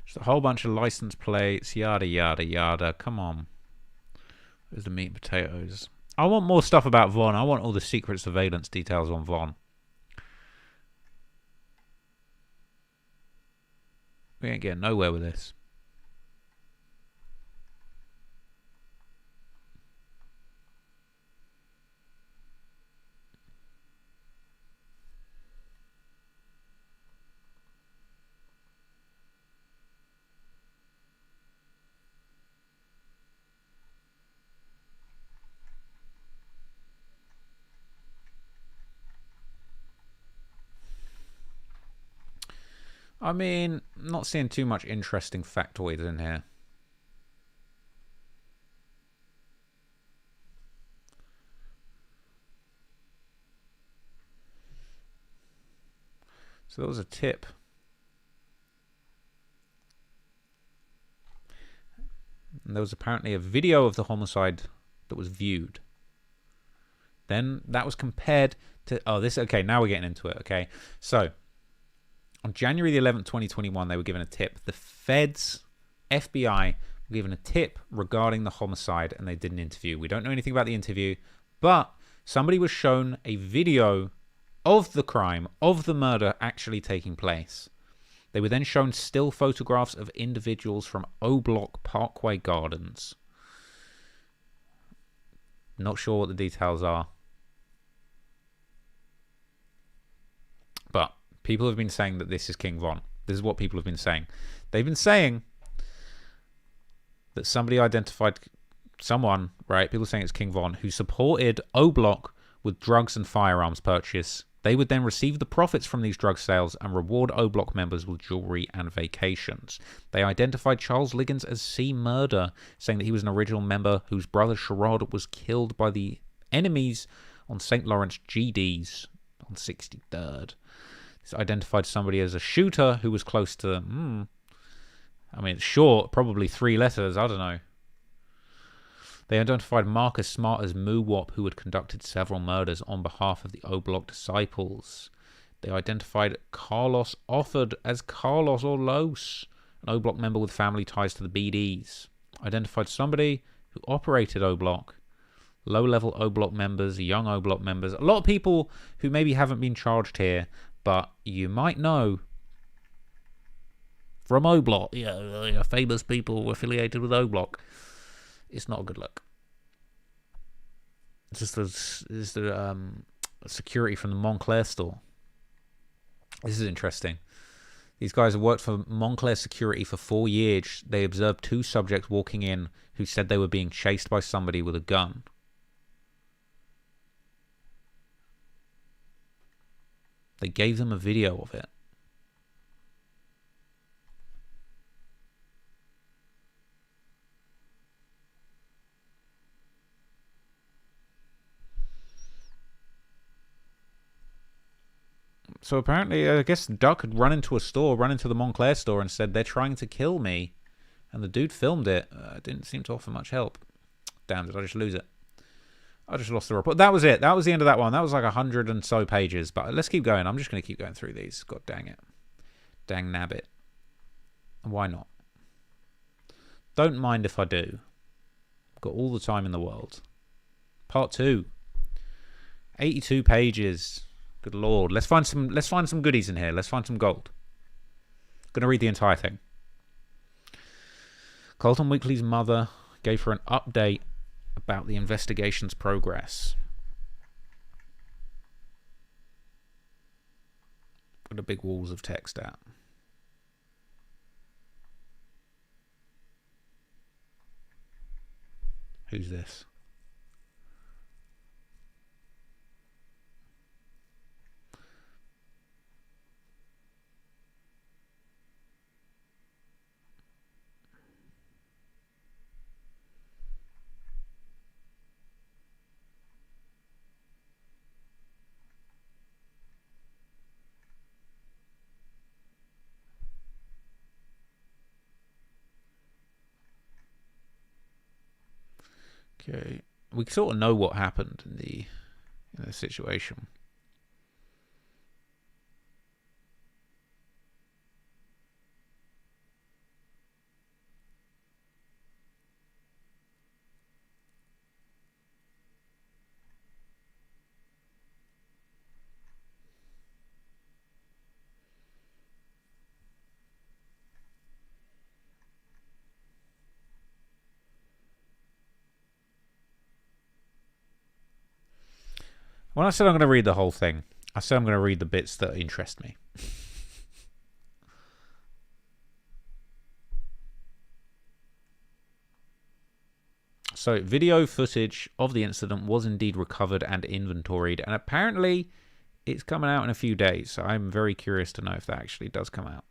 Just a whole bunch of license plates, yada yada yada. Come on. There's the meat and potatoes. I want more stuff about Vaughn. I want all the secret surveillance details on Vaughn. We ain't getting nowhere with this. I mean, not seeing too much interesting factoids in here. So that was a tip. And there was apparently a video of the homicide that was viewed. Then that was compared to... Oh, this... Okay, now we're getting into it, okay? So... On January the 11th, 2021, they were given a tip. The feds, FBI, were given a tip regarding the homicide, and they did an interview. We don't know anything about the interview, but somebody was shown a video of the crime, of the murder actually taking place. They were then shown still photographs of individuals from O Block Parkway Gardens. Not sure what the details are. But people have been saying that this is King Von. This is what people have been saying. They've been saying that somebody identified someone, right? People saying it's King Von, who supported O Block with drugs and firearms purchase. They would then receive the profits from these drug sales and reward O Block members with jewelry and vacations. They identified Charles Liggins as C. Murder, saying that he was an original member whose brother Sherrod was killed by the enemies on St. Lawrence GDs on 63rd. This identified somebody as a shooter who was close to, I mean, it's short, probably 3 letters, I don't know. They identified Marcus Smart as Moo-Wop, who had conducted several murders on behalf of the O-Block disciples. They identified Carlos Offord as Carlos Orlos, an O-Block member with family ties to the BDs. Identified somebody who operated O-Block, low-level O-Block members, young O-Block members. A lot of people who maybe haven't been charged here, but you might know from O-Block, famous people affiliated with O-Block. It's not a good look. It's just the security from the Montclair store. This is interesting. These guys have worked for Montclair Security for 4 years. They observed 2 subjects walking in who said they were being chased by somebody with a gun. They gave them a video of it. So apparently, I guess Duck had run into the Montclair store and said, they're trying to kill me. And the dude filmed it. Didn't seem to offer much help. Damn, did I just lose it? I just lost the report. That was it. That was the end of that one. That was like 100 and so pages. But let's keep going. I'm just going to keep going through these. God dang it. Dang nabbit. Why not? Don't mind if I do. Got all the time in the world. Part 2. 82 pages. Good lord. Let's find some goodies in here. Let's find some gold. Gonna read the entire thing. Colton Weekly's mother gave her an update about the investigation's progress. Got the big walls of text out. Who's this? Okay, we sort of know what happened in the situation. When I said I'm going to read the whole thing, I said I'm going to read the bits that interest me. So, video footage of the incident was indeed recovered and inventoried, and apparently it's coming out in a few days, so I'm very curious to know if that actually does come out.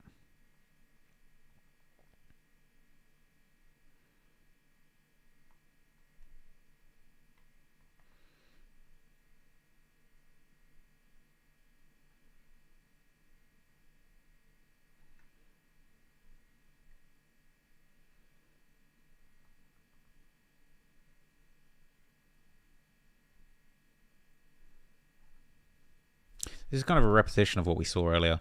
This is kind of a repetition of what we saw earlier.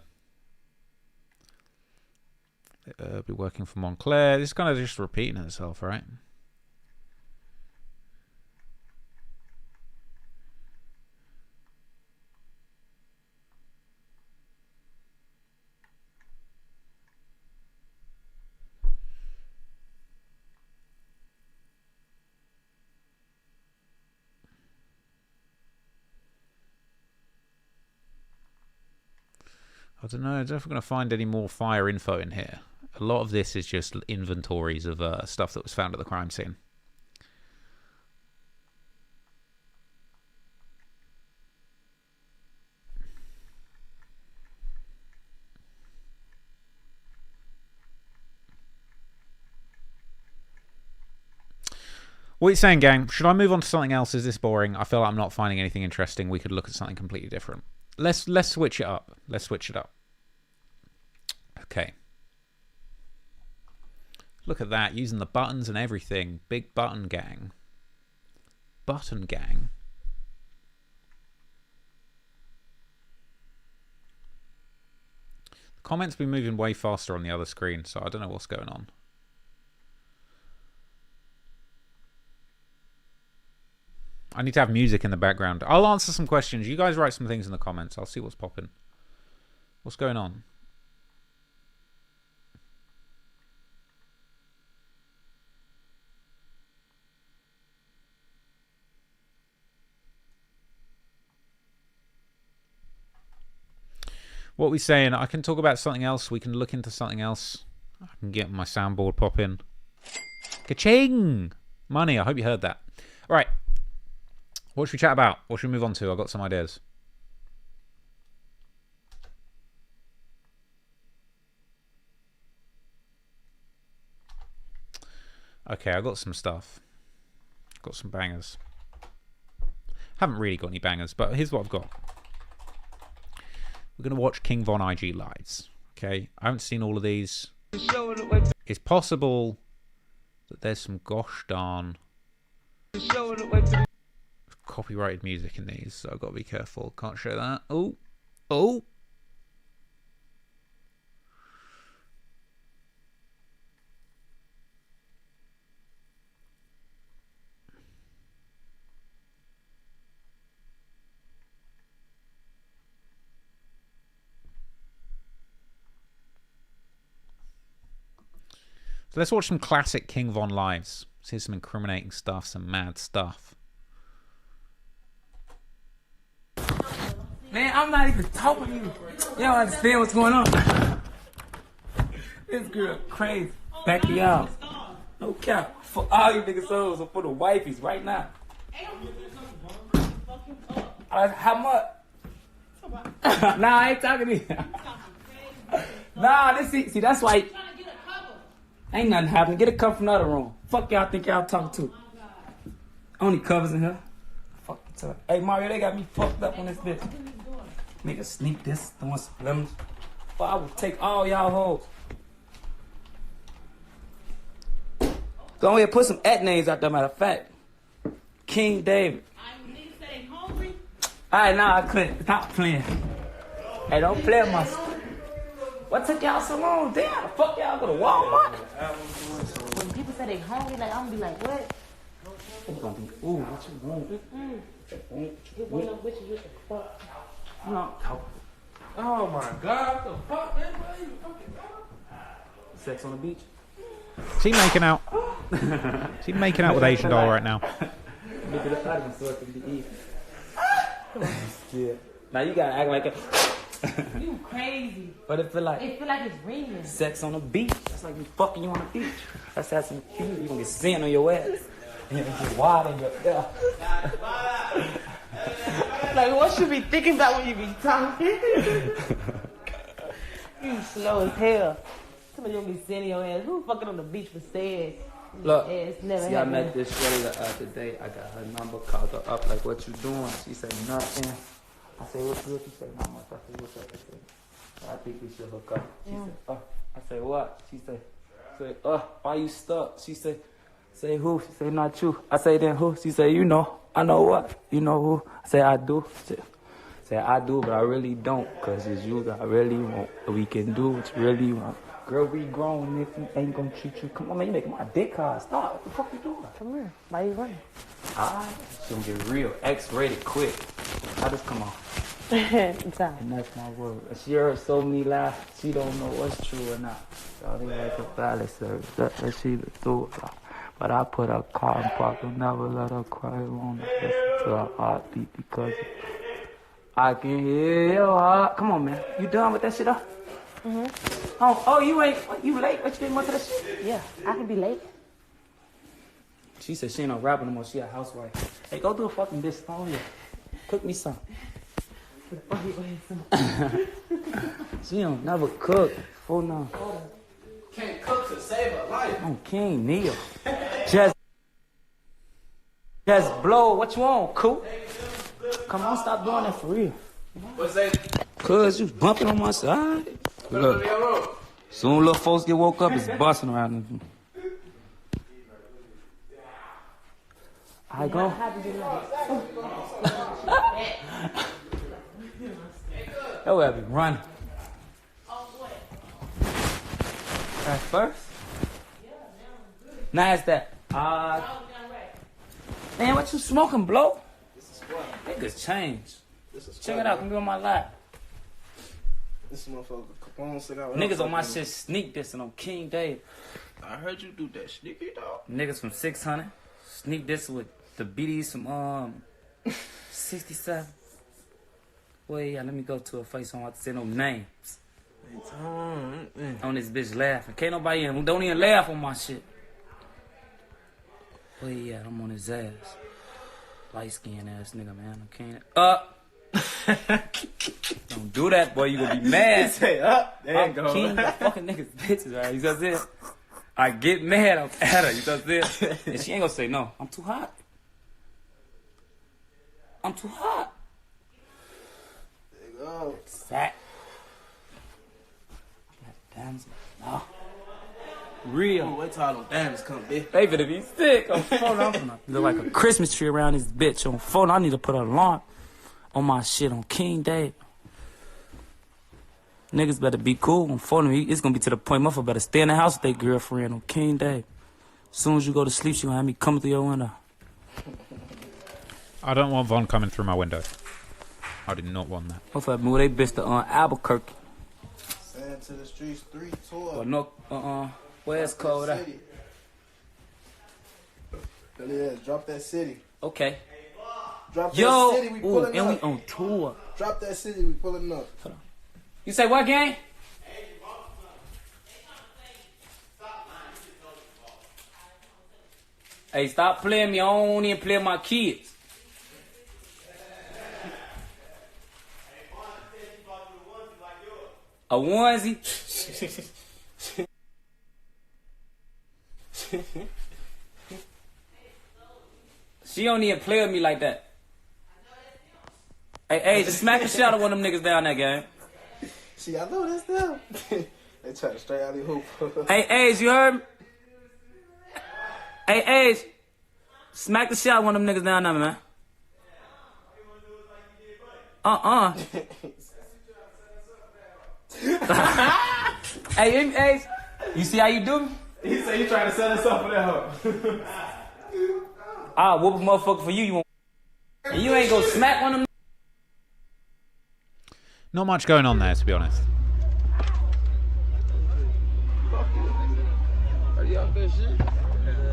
Be working for Montclair. This is kind of just repeating itself, right? I don't know. I don't know if we're going to find any more fire info in here. A lot of this is just inventories of stuff that was found at the crime scene. What are you saying, gang? Should I move on to something else? Is this boring? I feel like I'm not finding anything interesting. We could look at something completely different. Let's switch it up. Let's switch it up. Okay. Look at that, using the buttons and everything. Big button gang. Button gang. The comments be moving way faster on the other screen, so I don't know what's going on. I need to have music in the background. I'll answer some questions. You guys write some things in the comments. I'll see what's popping. What's going on? What are we saying? I can talk about something else. We can look into something else. I can get my soundboard popping. Ka-ching! Money. I hope you heard that. All right. What should we chat about? What should we move on to? I've got some ideas. Okay, I've got some stuff. Got some bangers. Haven't really got any bangers, but here's what I've got. We're going to watch King Von IG lives. Okay, I haven't seen all of these. It's possible that there's some gosh darn copyrighted music in these, so I've got to be careful. Can't show that. Oh, oh. So let's watch some classic King Von lives. See some incriminating stuff, some mad stuff. Man, I'm not even talking to you. You don't understand what's going on. This girl crazy. Back to y'all. No cap. For all you niggas souls or for the wifeys right now. How much? Nah, I ain't talking to you. Nah, see, that's why. Ain't nothing happening. Get a cup from another room. Fuck y'all think y'all talking to. Only covers in here. Fuck you talk. Hey, Mario, they got me fucked up on this bitch. Nigga sneak this, throwing some lemons. Well, I will take all y'all hoes. Go ahead, put some names out there, matter of fact. King David. Alright, nah, I couldn't. Stop playing. Hey, don't play with my stuff. What took y'all so long? Damn, the fuck y'all go to Walmart? When people say they hungry, like, I'm gonna be like, what? Ooh, what you want? You want no bitches with the fuck? I'm not talking. Oh my God, what the fuck, man? What are you fucking Sex on the beach? She making out. She making out with Asian doll right now. Look at the audience so it can be easy. Yeah. Now you gotta act like a. You crazy. But it feel like. It feel like it's raining. Sex on the beach. That's like me fucking you on the beach. That's how some you gonna get sand on your ass. And you get wild in your yeah. Like, what you be thinking about when you be talking? You slow as hell. Somebody gonna be sending your ass. Who fucking on the beach for sex? Look, never see, I met this shorty the other day. I got her number, called her up, like, what you doing? She said, nothing. I said, what's good? She said, not much. I said, what's up? I said, I think we should hook up. She said, I said, what? She said, why you stuck? She said, say who? She said, not you. I say, then who? She said, you know. I know what? You know who? I said, I do. She said, I do, but I really don't, because it's you that I really want. We can do what you really want. Girl, we grown. If you ain't gonna treat you, come on, man, you making my dick hard. Stop. What the fuck you doing? Come here. Why you running? Alright, she gonna get real. X-rated quick. I just come on. And that's my word. She heard so many lies. She don't know what's true or not. So they like a valley service. That she do it. But I put her car in park and never let her cry alone. Listen to her heartbeat because I can hear your heart. Come on, man. You done with that shit up? Mm-hmm. Oh, you late? What you didn't want to that shit? Yeah, I can be late. She said she ain't no rapper no more. She a housewife. Hey, go do a fucking dish on you. Cook me some. She don't never cook. Full now. Can't cook to save her life. I'm King Neil. Just blow. What you want, cool? Come on, stop doing that for real. What's that? Cuz you bumping on my side. Look. Soon little folks get woke up, it's busting around. I go. That way I be running. At first? Now it's that. Man, what you smoking, blow? Niggas change. Check it out, come be on my live. This motherfucker Capone cigar. Niggas on my shit sneak dissing on King Dave. I heard you do that sneaky dog. Niggas from 600 sneak dissing with the BDs from 67. Well, yeah, let me go to a face. I don't have to say no names. On this bitch laughing. Can't nobody don't even laugh on my shit. Well, yeah, I'm on his ass. Light skinned ass nigga, man. I can't. Don't do that, boy. You gonna be mad. Say up. There you go. King of fucking niggas, bitches, right? You know what I'm saying? I get mad at her. You know what I'm saying? And she ain't gonna say no. I'm too hot. I'm too hot. There you go. Fat. Damn. No. Real. Wait till all them diamonds come, bitch. They finna be sick. On phone, I'm gonna look like a Christmas tree around this bitch. On phone, I need to put an alarm on my shit on King Day. Niggas better be cool. On phone, it's gonna be to the point motherfucker better stay in the house with their girlfriend on King Day. As soon as you go to sleep, she gonna have me coming through your window. I don't want Von coming through my window. I did not want that. Motherfucker move they bitch to Albuquerque. Sand to the streets 3 tour. Or no, Where it's cold at? Yeah, drop that city. Okay. Drop Yo, that city, we pulling and up. we on tour. Drop that city, we pulling up. Hold on. You say what, gang? Hey, stop playing me. I don't even play my kids. A onesie? She don't even play with me like that. Hey, just smack the shit out of one of them niggas down there, gang. See, I know this them. They try to straight out the hoop. Hey, Ace, you heard me? Hey, Ace, smack the shit out of one of them niggas down there, man. Hey, Ace, you see how you do me? He said you trying to set us up for that hoe. I'll whoop a motherfucker for you. You won't. And you ain't gonna smack one of them. Not much going on there, to be honest.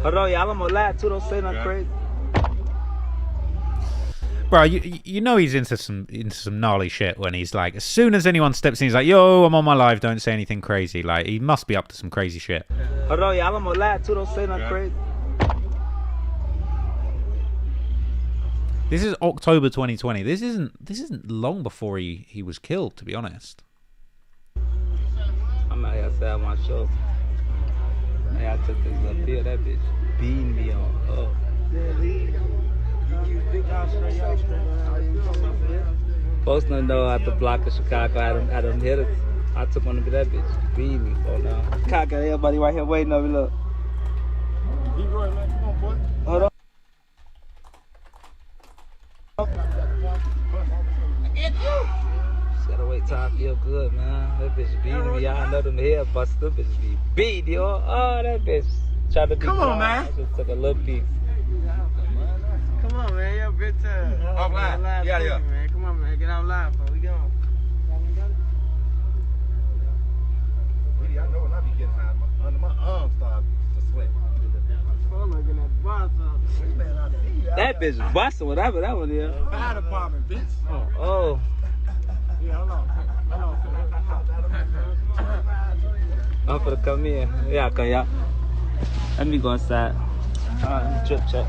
Hold on, y'all. I'm gonna lie too. Don't say nothing crazy. Bro, you know he's into some gnarly shit when he's like, as soon as anyone steps in, he's like, yo, I'm on my live, don't say anything crazy. Like, he must be up to some crazy shit. Hold on, y'all. I'm gonna lie too. Don't say nothing crazy. This is October 2020. This isn't long before he was killed, to be honest. I'm out here outside my show. Hey, I took this little pill. That bitch beating me on. Folks don't know out the block of Chicago. I done hit it. I took one of that bitch beating me for now. Got everybody right here waiting over. Look. Hold on. Gotta wait till I feel good, man. That bitch beating me. Y'all know them hair bust. Them bitch be beat, yo. Oh, that bitch try to be. Come on, man. I just took a little piece. Come on, man. You're a bit tired. I'm live. Get out of here. Man. Come on, man. Get out live, bro. We going. I know when I be getting high, under my arms start to sweat. I'm looking at the boss. That bitch busting whatever that one is. Fire department, bitch. Oh. Yeah, hold on. I'm finna come in. Yeah, come y'all. Let me go inside. Trip check.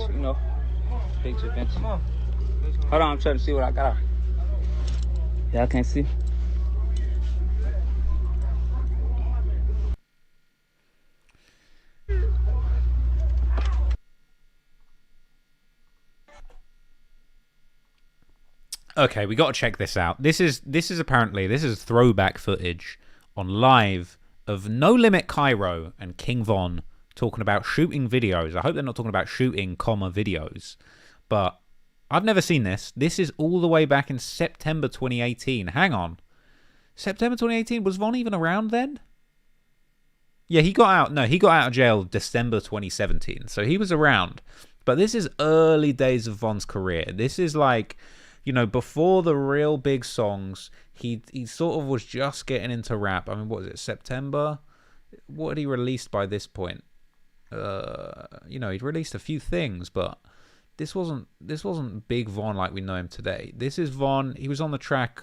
You know, picture bench. Hold on, I'm trying to see what I got. Y'all can't see. Okay, we got to check this out. This is throwback footage on live of No Limit Cairo and King Von talking about shooting videos. I hope they're not talking about shooting, videos. But I've never seen this. This is all the way back in September 2018. Hang on. September 2018? Was Von even around then? Yeah, he got out. No, he got out of jail December 2017. So he was around. But this is early days of Von's career. This is like, you know, before the real big songs, he sort of was just getting into rap. I mean, what was it, September? What had he released by this point? You know, he'd released a few things, but this wasn't big Von like we know him today. This is Von. He was on the track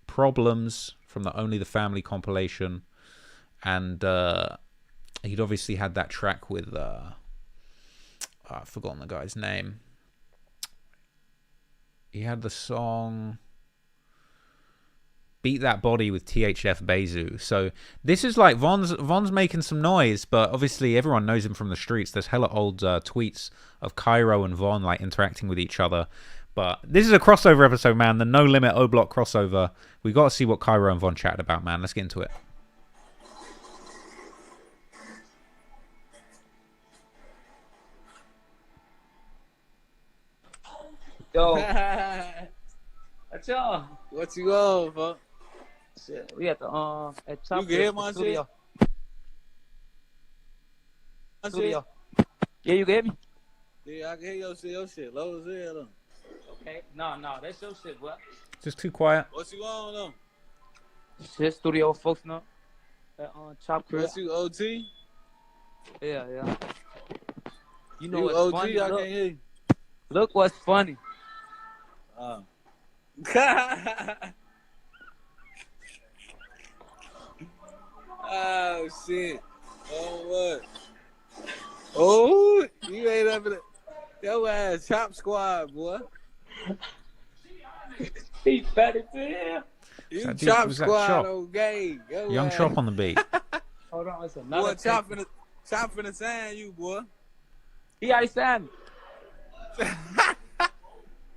Problems from the Only the Family compilation, and he'd obviously had that track with I've forgotten the guy's name. He had the song Beat That Body with THF Bezu. So this is like Von's making some noise, but obviously everyone knows him from the streets. There's hella old tweets of Cairo and Von like interacting with each other. But this is a crossover episode, man. The No Limit O Block crossover. We got to see what Cairo and Von chatted about, man. Let's get into it. Yo. What's y'all? What you on, fuck? Shit, we at the at Top You can hear my studio. Shit? Studio. Yeah, you can hear me? Yeah, I can hear your shit. Your shit low as hell. Okay. No, that's your shit, what? Just too quiet. What you on though? Shit, studio folks know. That chop crib. What you OT? Yeah. You know You what's OT? funny? I Look, can't hear you. look what's funny. Oh shit. Oh what? Oh, you ain't up in it. Yo ass chop squad, boy. He's better to him. You That dude- chop was that squad Chop? on game. Yo Young ass. Chop on the beat. Hold on, it's Boy, another. chop finna sign you, boy. He already signed me.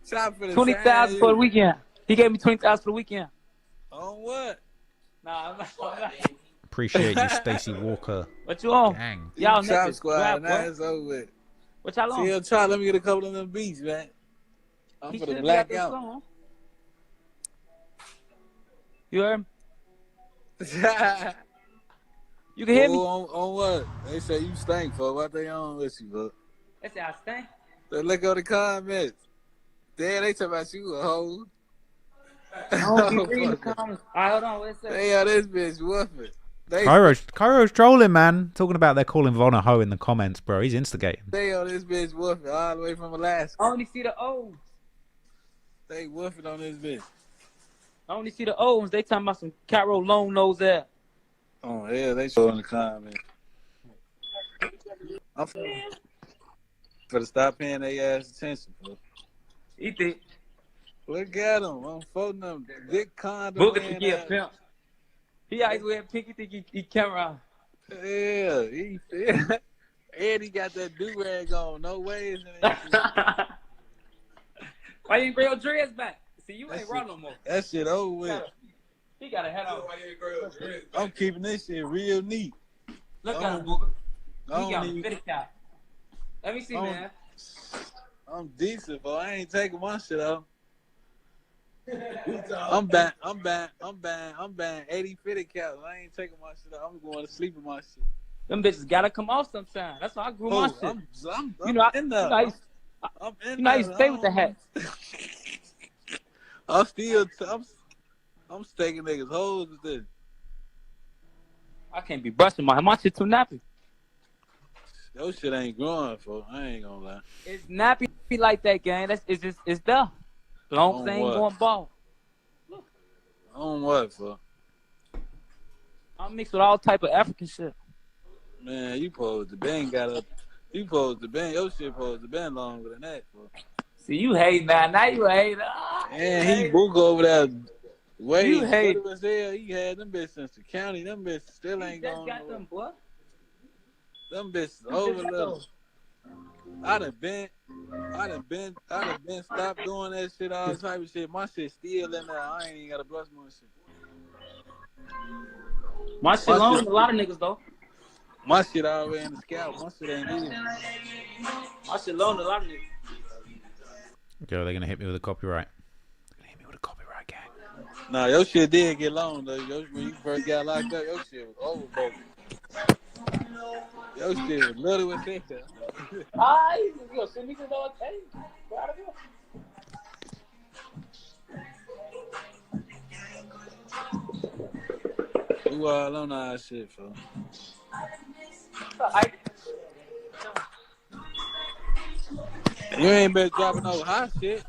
Chop finna 20,000 sign for the you. weekend. He gave me 20,000 for the weekend. On what? Nah, I'm not. Appreciate you, Stacey Walker. What you on? Gang. Y'all chop niggas, squad, grab, now boy. it's over with. What y'all on? See, Chop, let me get a couple of them beats, man. I'm He for should the be out black there out. somewhere. You heard me? You can hear me? On what? They say you stink, for what they on with you, bro. They say I stink. So look at the comments. Damn, they talk about you a hoe. I don't be reading the comments. All right, hold on. What it say? They are this bitch woofing. Cairo's trolling, man. Talking about they're calling Von a hoe in the comments, bro. He's instigating. They on this bitch woofing all the way from Alaska. I only see the O's. They woofing on this bitch. I only see the O's. They talking about some Cairo long nose ass. Oh, yeah, they showing the comments. I'm for to stop paying their ass attention, bro. He think. Look at them. I'm folding them. Dick condom. Booker think he a pimp. He always wear pink. He think he camera. Yeah, and he got that do-rag on. No ways. Why you ain't bring your dreads back? See, you ain't raw no more. That shit over with. He got a head on. I'm keeping this shit real neat. Look I at him, don't- Booker. I He don't got a even- fitted cap. Let me see, man. I'm decent, but I ain't taking my shit off. I'm buying 80 fitted caps. I ain't taking my shit off. I'm going to sleep with my shit. Them bitches gotta come off sometime. That's why I grew my shit. I'm You know, I in there. used to stay with the hat. I'm still, I'm staking niggas hoes with this. I can't be brushing my shit too nappy. Your shit ain't growing, for I ain't gonna lie. It's nappy like that, gang. It's there. Long as they ain't what? going bald. On what, for? I'm mixed with all type of African shit. Man, you supposed to been got up. You supposed to been, your shit supposed to been longer than that, for. See, you hate now. Now you hate. And he book over there. Way You hate. was there. He had them bitches since the county. Them bitches still ain't Just going got nowhere. them, boy. Them bitches Them over bitches there. go. I done been stopped doing that shit, all type of shit. My shit still in there. I ain't even gotta brush my shit. My shit long with a lot of niggas though. My shit already in the scalp. My shit ain't either. My shit long with a lot of niggas. Girl, they're gonna hit me with a copyright. Nah, your shit did get long though. When you first got locked up, your shit was overboard. Your shit was little with that. Yo, send me to the hey, go out of here. Who all on our shit, for? You ain't been dropping no hot shit.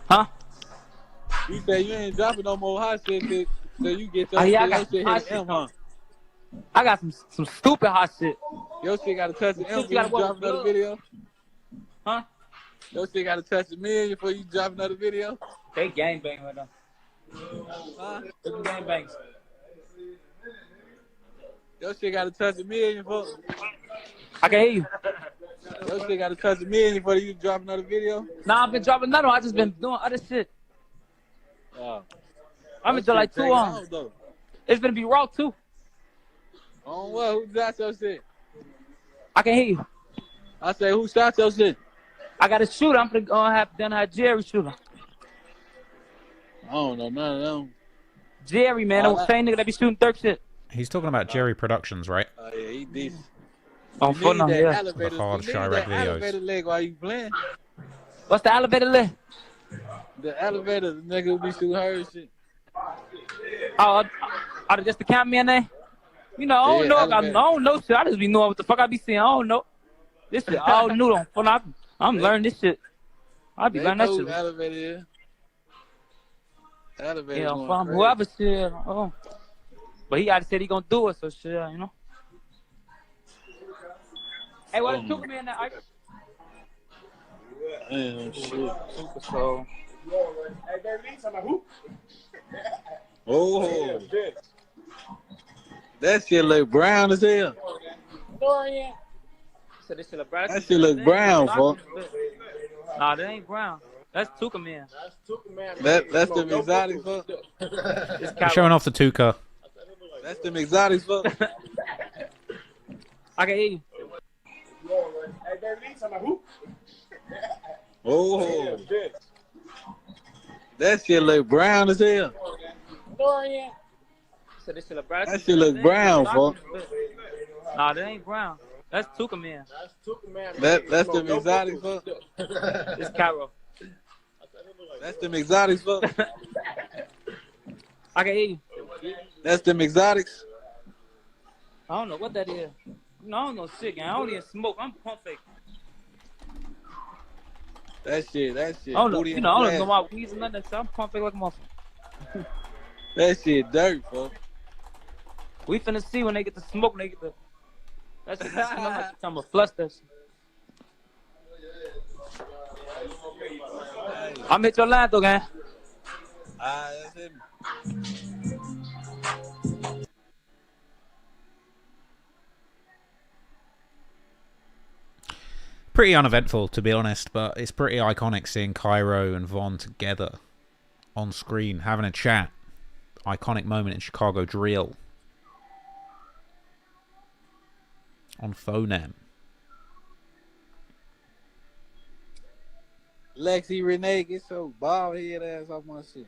Huh? You say you ain't dropping no more hot shit till you get your, Yeah, I your got shit hot hit shit, the M, huh? I got some stupid hot shit. Your shit got to touch the M You before you gotta work drop with another blood. video? Huh? Your shit got to touch the million before you drop another video? They gangbang right now. Huh? They gangbangs. Your shit got to touch a million before... I can hear you. Your shit got to touch a million before you drop another video? Nah, I've been dropping another one. I just been doing other shit. Oh. I've been doing like 2 on. It's gonna be raw too. On what? Who shot your shit? I can hear you. I say, who shot your shit? I got a shooter. I'm gonna have done a Jerry shooter. I don't know none of them. Jerry, man, the same nigga that be shooting third shit. He's talking about Jerry Productions, right? Oh, yeah, he decent. Oh, You fuck need no, that yeah. elevator, The hard you need Chirac that videos. elevator leg while you playing. What's the elevator leg? The elevator, the nigga who be shooting her and shit. Oh, just the cameraman there? You know, I don't know. I don't know shit. I just be knowing what the fuck I be seeing. I don't know. This shit all new on phone. I'm learning this shit. I be learning that shit. Elevator here. Elevator. Yeah, from whoever shit. Oh. But he already said he gonna do it, so shit, you know. Hey, what took me in that? Damn, shit. So. Oh. That shit look brown as hell. So this shit look brown. That shit look brown, fuck. Nah, that ain't brown. That's Tuka man. That's them exotic fuck. I'm showing off the Tuka. That's them exotic fuck. I can hear you. Oh. That shit look brown as hell. So this shit look brown. That shit look brown, fuck. Nah, that ain't brown. That's Tuka man. That's them exotic fuck. It's Cairo. That's them exotics fuck. I can hear you. That's them exotics. I don't know what that is. No, I don't know shit, gang. I don't even smoke. I'm pump fake. That shit. I don't know. You know, I don't know my weeds and nothing. So I'm pump fake like a motherfucker. That shit dirt, fuck. We finna see when they get the smoke. When they get the. That's shit. I'm gonna flush that shit. I'm hit your line though, gang. That's it. Pretty uneventful, to be honest, but it's pretty iconic seeing Cairo and Von together on screen, having a chat. Iconic moment in Chicago drill. On Phonem. Lexi Renee, get so bald head ass off my shit.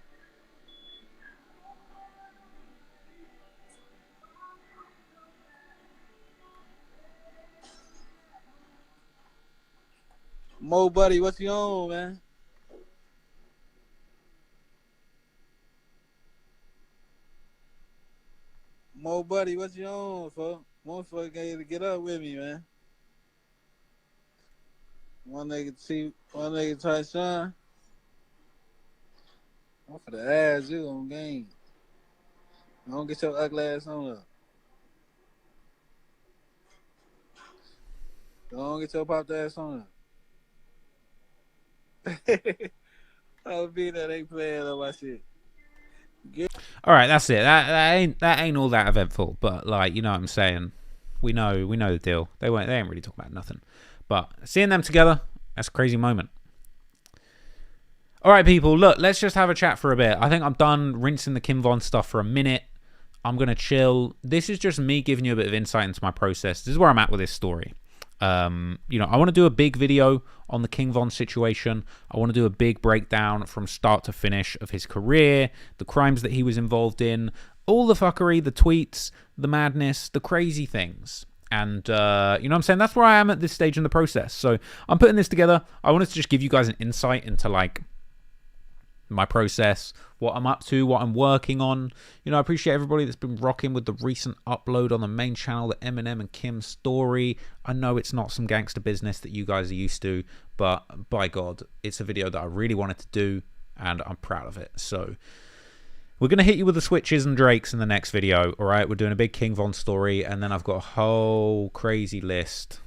Mo buddy, what's you on, man? Mo buddy, what's you on, fuck? Motherfucker got to get up with me, man. One nigga try to shine. I'm for the ass you on game. Don't get your ugly ass on up. Don't get your pop ass on up. I'll be that ain't playing on my shit. All right, that's it. That ain't all that eventful, but like, you know what I'm saying. We know the deal. They ain't really talking about nothing. But seeing them together, that's a crazy moment. All right, people, look, let's just have a chat for a bit. I think I'm done rinsing the Kim Von stuff for a minute. I'm going to chill. This is just me giving you a bit of insight into my process. This is where I'm at with this story. You know, I want to do a big video on the King Von situation. I want to do a big breakdown from start to finish of his career, the crimes that he was involved in, all the fuckery, the tweets, the madness, the crazy things. And, you know what I'm saying? That's where I am at this stage in the process. So I'm putting this together. I wanted to just give you guys an insight into, like, my process, what I'm up to, what I'm working on. You know, I appreciate everybody that's been rocking with the recent upload on the main channel, the Eminem and Kim story. I know it's not some gangster business that you guys are used to, but by God, it's a video that I really wanted to do, and I'm proud of it. So we're going to hit you with the Switches and Drakes in the next video, all right? We're doing a big King Von story, and then I've got a whole crazy list.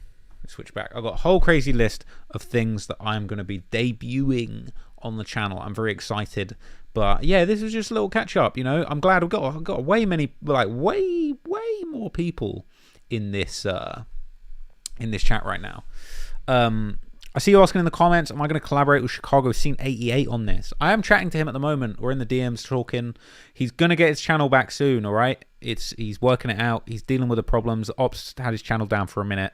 Switch back. I've got a whole crazy list of things that I'm going to be debuting on the channel. I'm very excited. But yeah, this is just a little catch up, you know. I'm glad I've got way more people in this chat right now. I see you asking in the comments, am I going to collaborate with Chicago Scene 88 on this? I am chatting to him at the moment. We're in the DMs talking. He's going to get his channel back soon, all right? He's working it out. He's dealing with the problems. Ops had his channel down for a minute.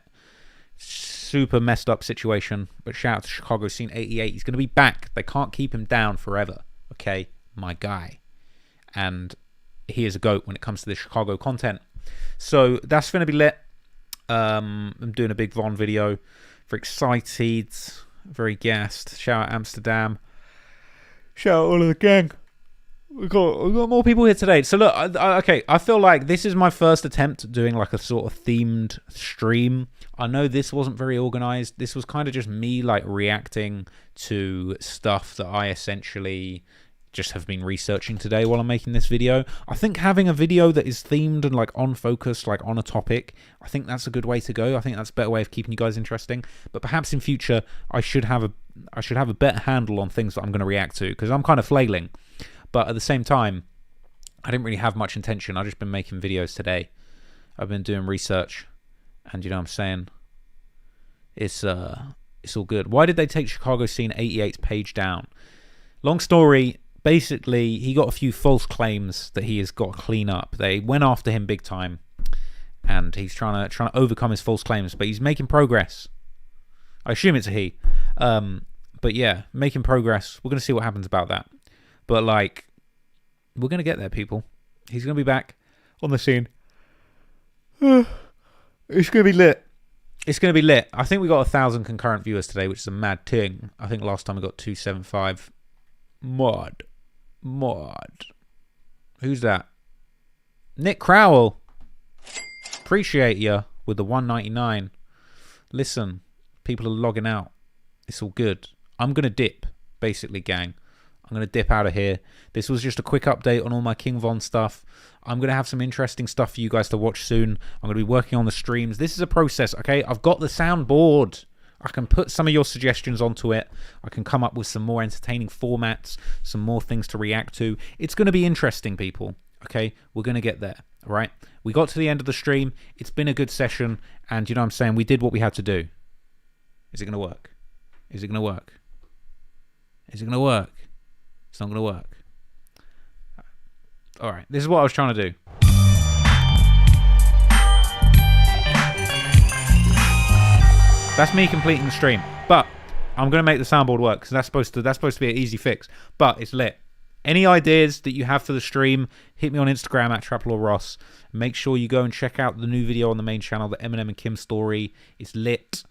Super messed up situation. But shout out to Chicago Scene 88. He's going to be back. They can't keep him down forever. Okay? My guy. And he is a GOAT when it comes to the Chicago content. So that's going to be lit. I'm doing a big Von video. Very excited, very gassed. Shout out Amsterdam. Shout out all of the gang. We got more people here today. So look, okay, I feel like this is my first attempt at doing like a sort of themed stream. I know this wasn't very organized. This was kind of just me like reacting to stuff that I essentially just have been researching today while I'm making this video. I think having a video that is themed and like on focus, like on a topic, I think that's a good way to go. I think that's a better way of keeping you guys interesting. But perhaps in future, I should have a better handle on things that I'm going to react to, because I'm kind of flailing. But at the same time, I didn't really have much intention. I've just been making videos today. I've been doing research, and you know what I'm saying? It's all good. Why did they take Chicago Scene 88's page down? Long story. Basically, he got a few false claims that he has got to clean up. They went after him big time, and he's trying to overcome his false claims. But he's making progress. I assume it's a he. But yeah, making progress. We're gonna see what happens about that. But like, we're gonna get there, people. He's gonna be back on the scene. It's gonna be lit. It's gonna be lit. I think we got 1,000 concurrent viewers today, which is a mad thing. I think last time we got 275. Mod. Who's that? Nick Crowell. Appreciate you with the 199. Listen, people are logging out. It's all good. I'm gonna dip, basically, gang. I'm going to dip out of here. This was just a quick update on all my King Von stuff. I'm going to have some interesting stuff for you guys to watch soon. I'm going to be working on the streams. This is a process, okay? I've got the soundboard. I can put some of your suggestions onto it. I can come up with some more entertaining formats, some more things to react to. It's going to be interesting, people, okay? We're going to get there, all right? We got to the end of the stream. It's been a good session, and you know what I'm saying? We did what we had to do. Is it going to work? Is it going to work? Is it going to work? It's not going to work. All right, this is what I was trying to do. That's me completing the stream, but I'm going to make the soundboard work, because that's supposed to be an easy fix. But it's lit. Any ideas that you have for the stream, hit me on Instagram at @TrapLawRoss. Make sure you go and check out the new video on the main channel, the Eminem and Kim story. It's lit.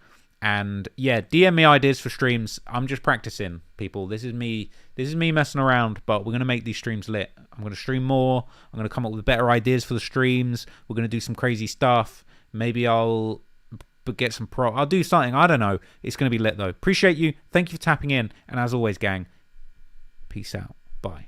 And yeah, DM me ideas for streams. I'm just practicing, people. This is me messing around, but we're going to make these streams lit. I'm going to stream more. I'm going to come up with better ideas for the streams. We're going to do some crazy stuff. Maybe I'll get some I'll do something. I don't know. It's going to be lit, though. Appreciate you. Thank you for tapping in. And as always, gang, peace out. Bye.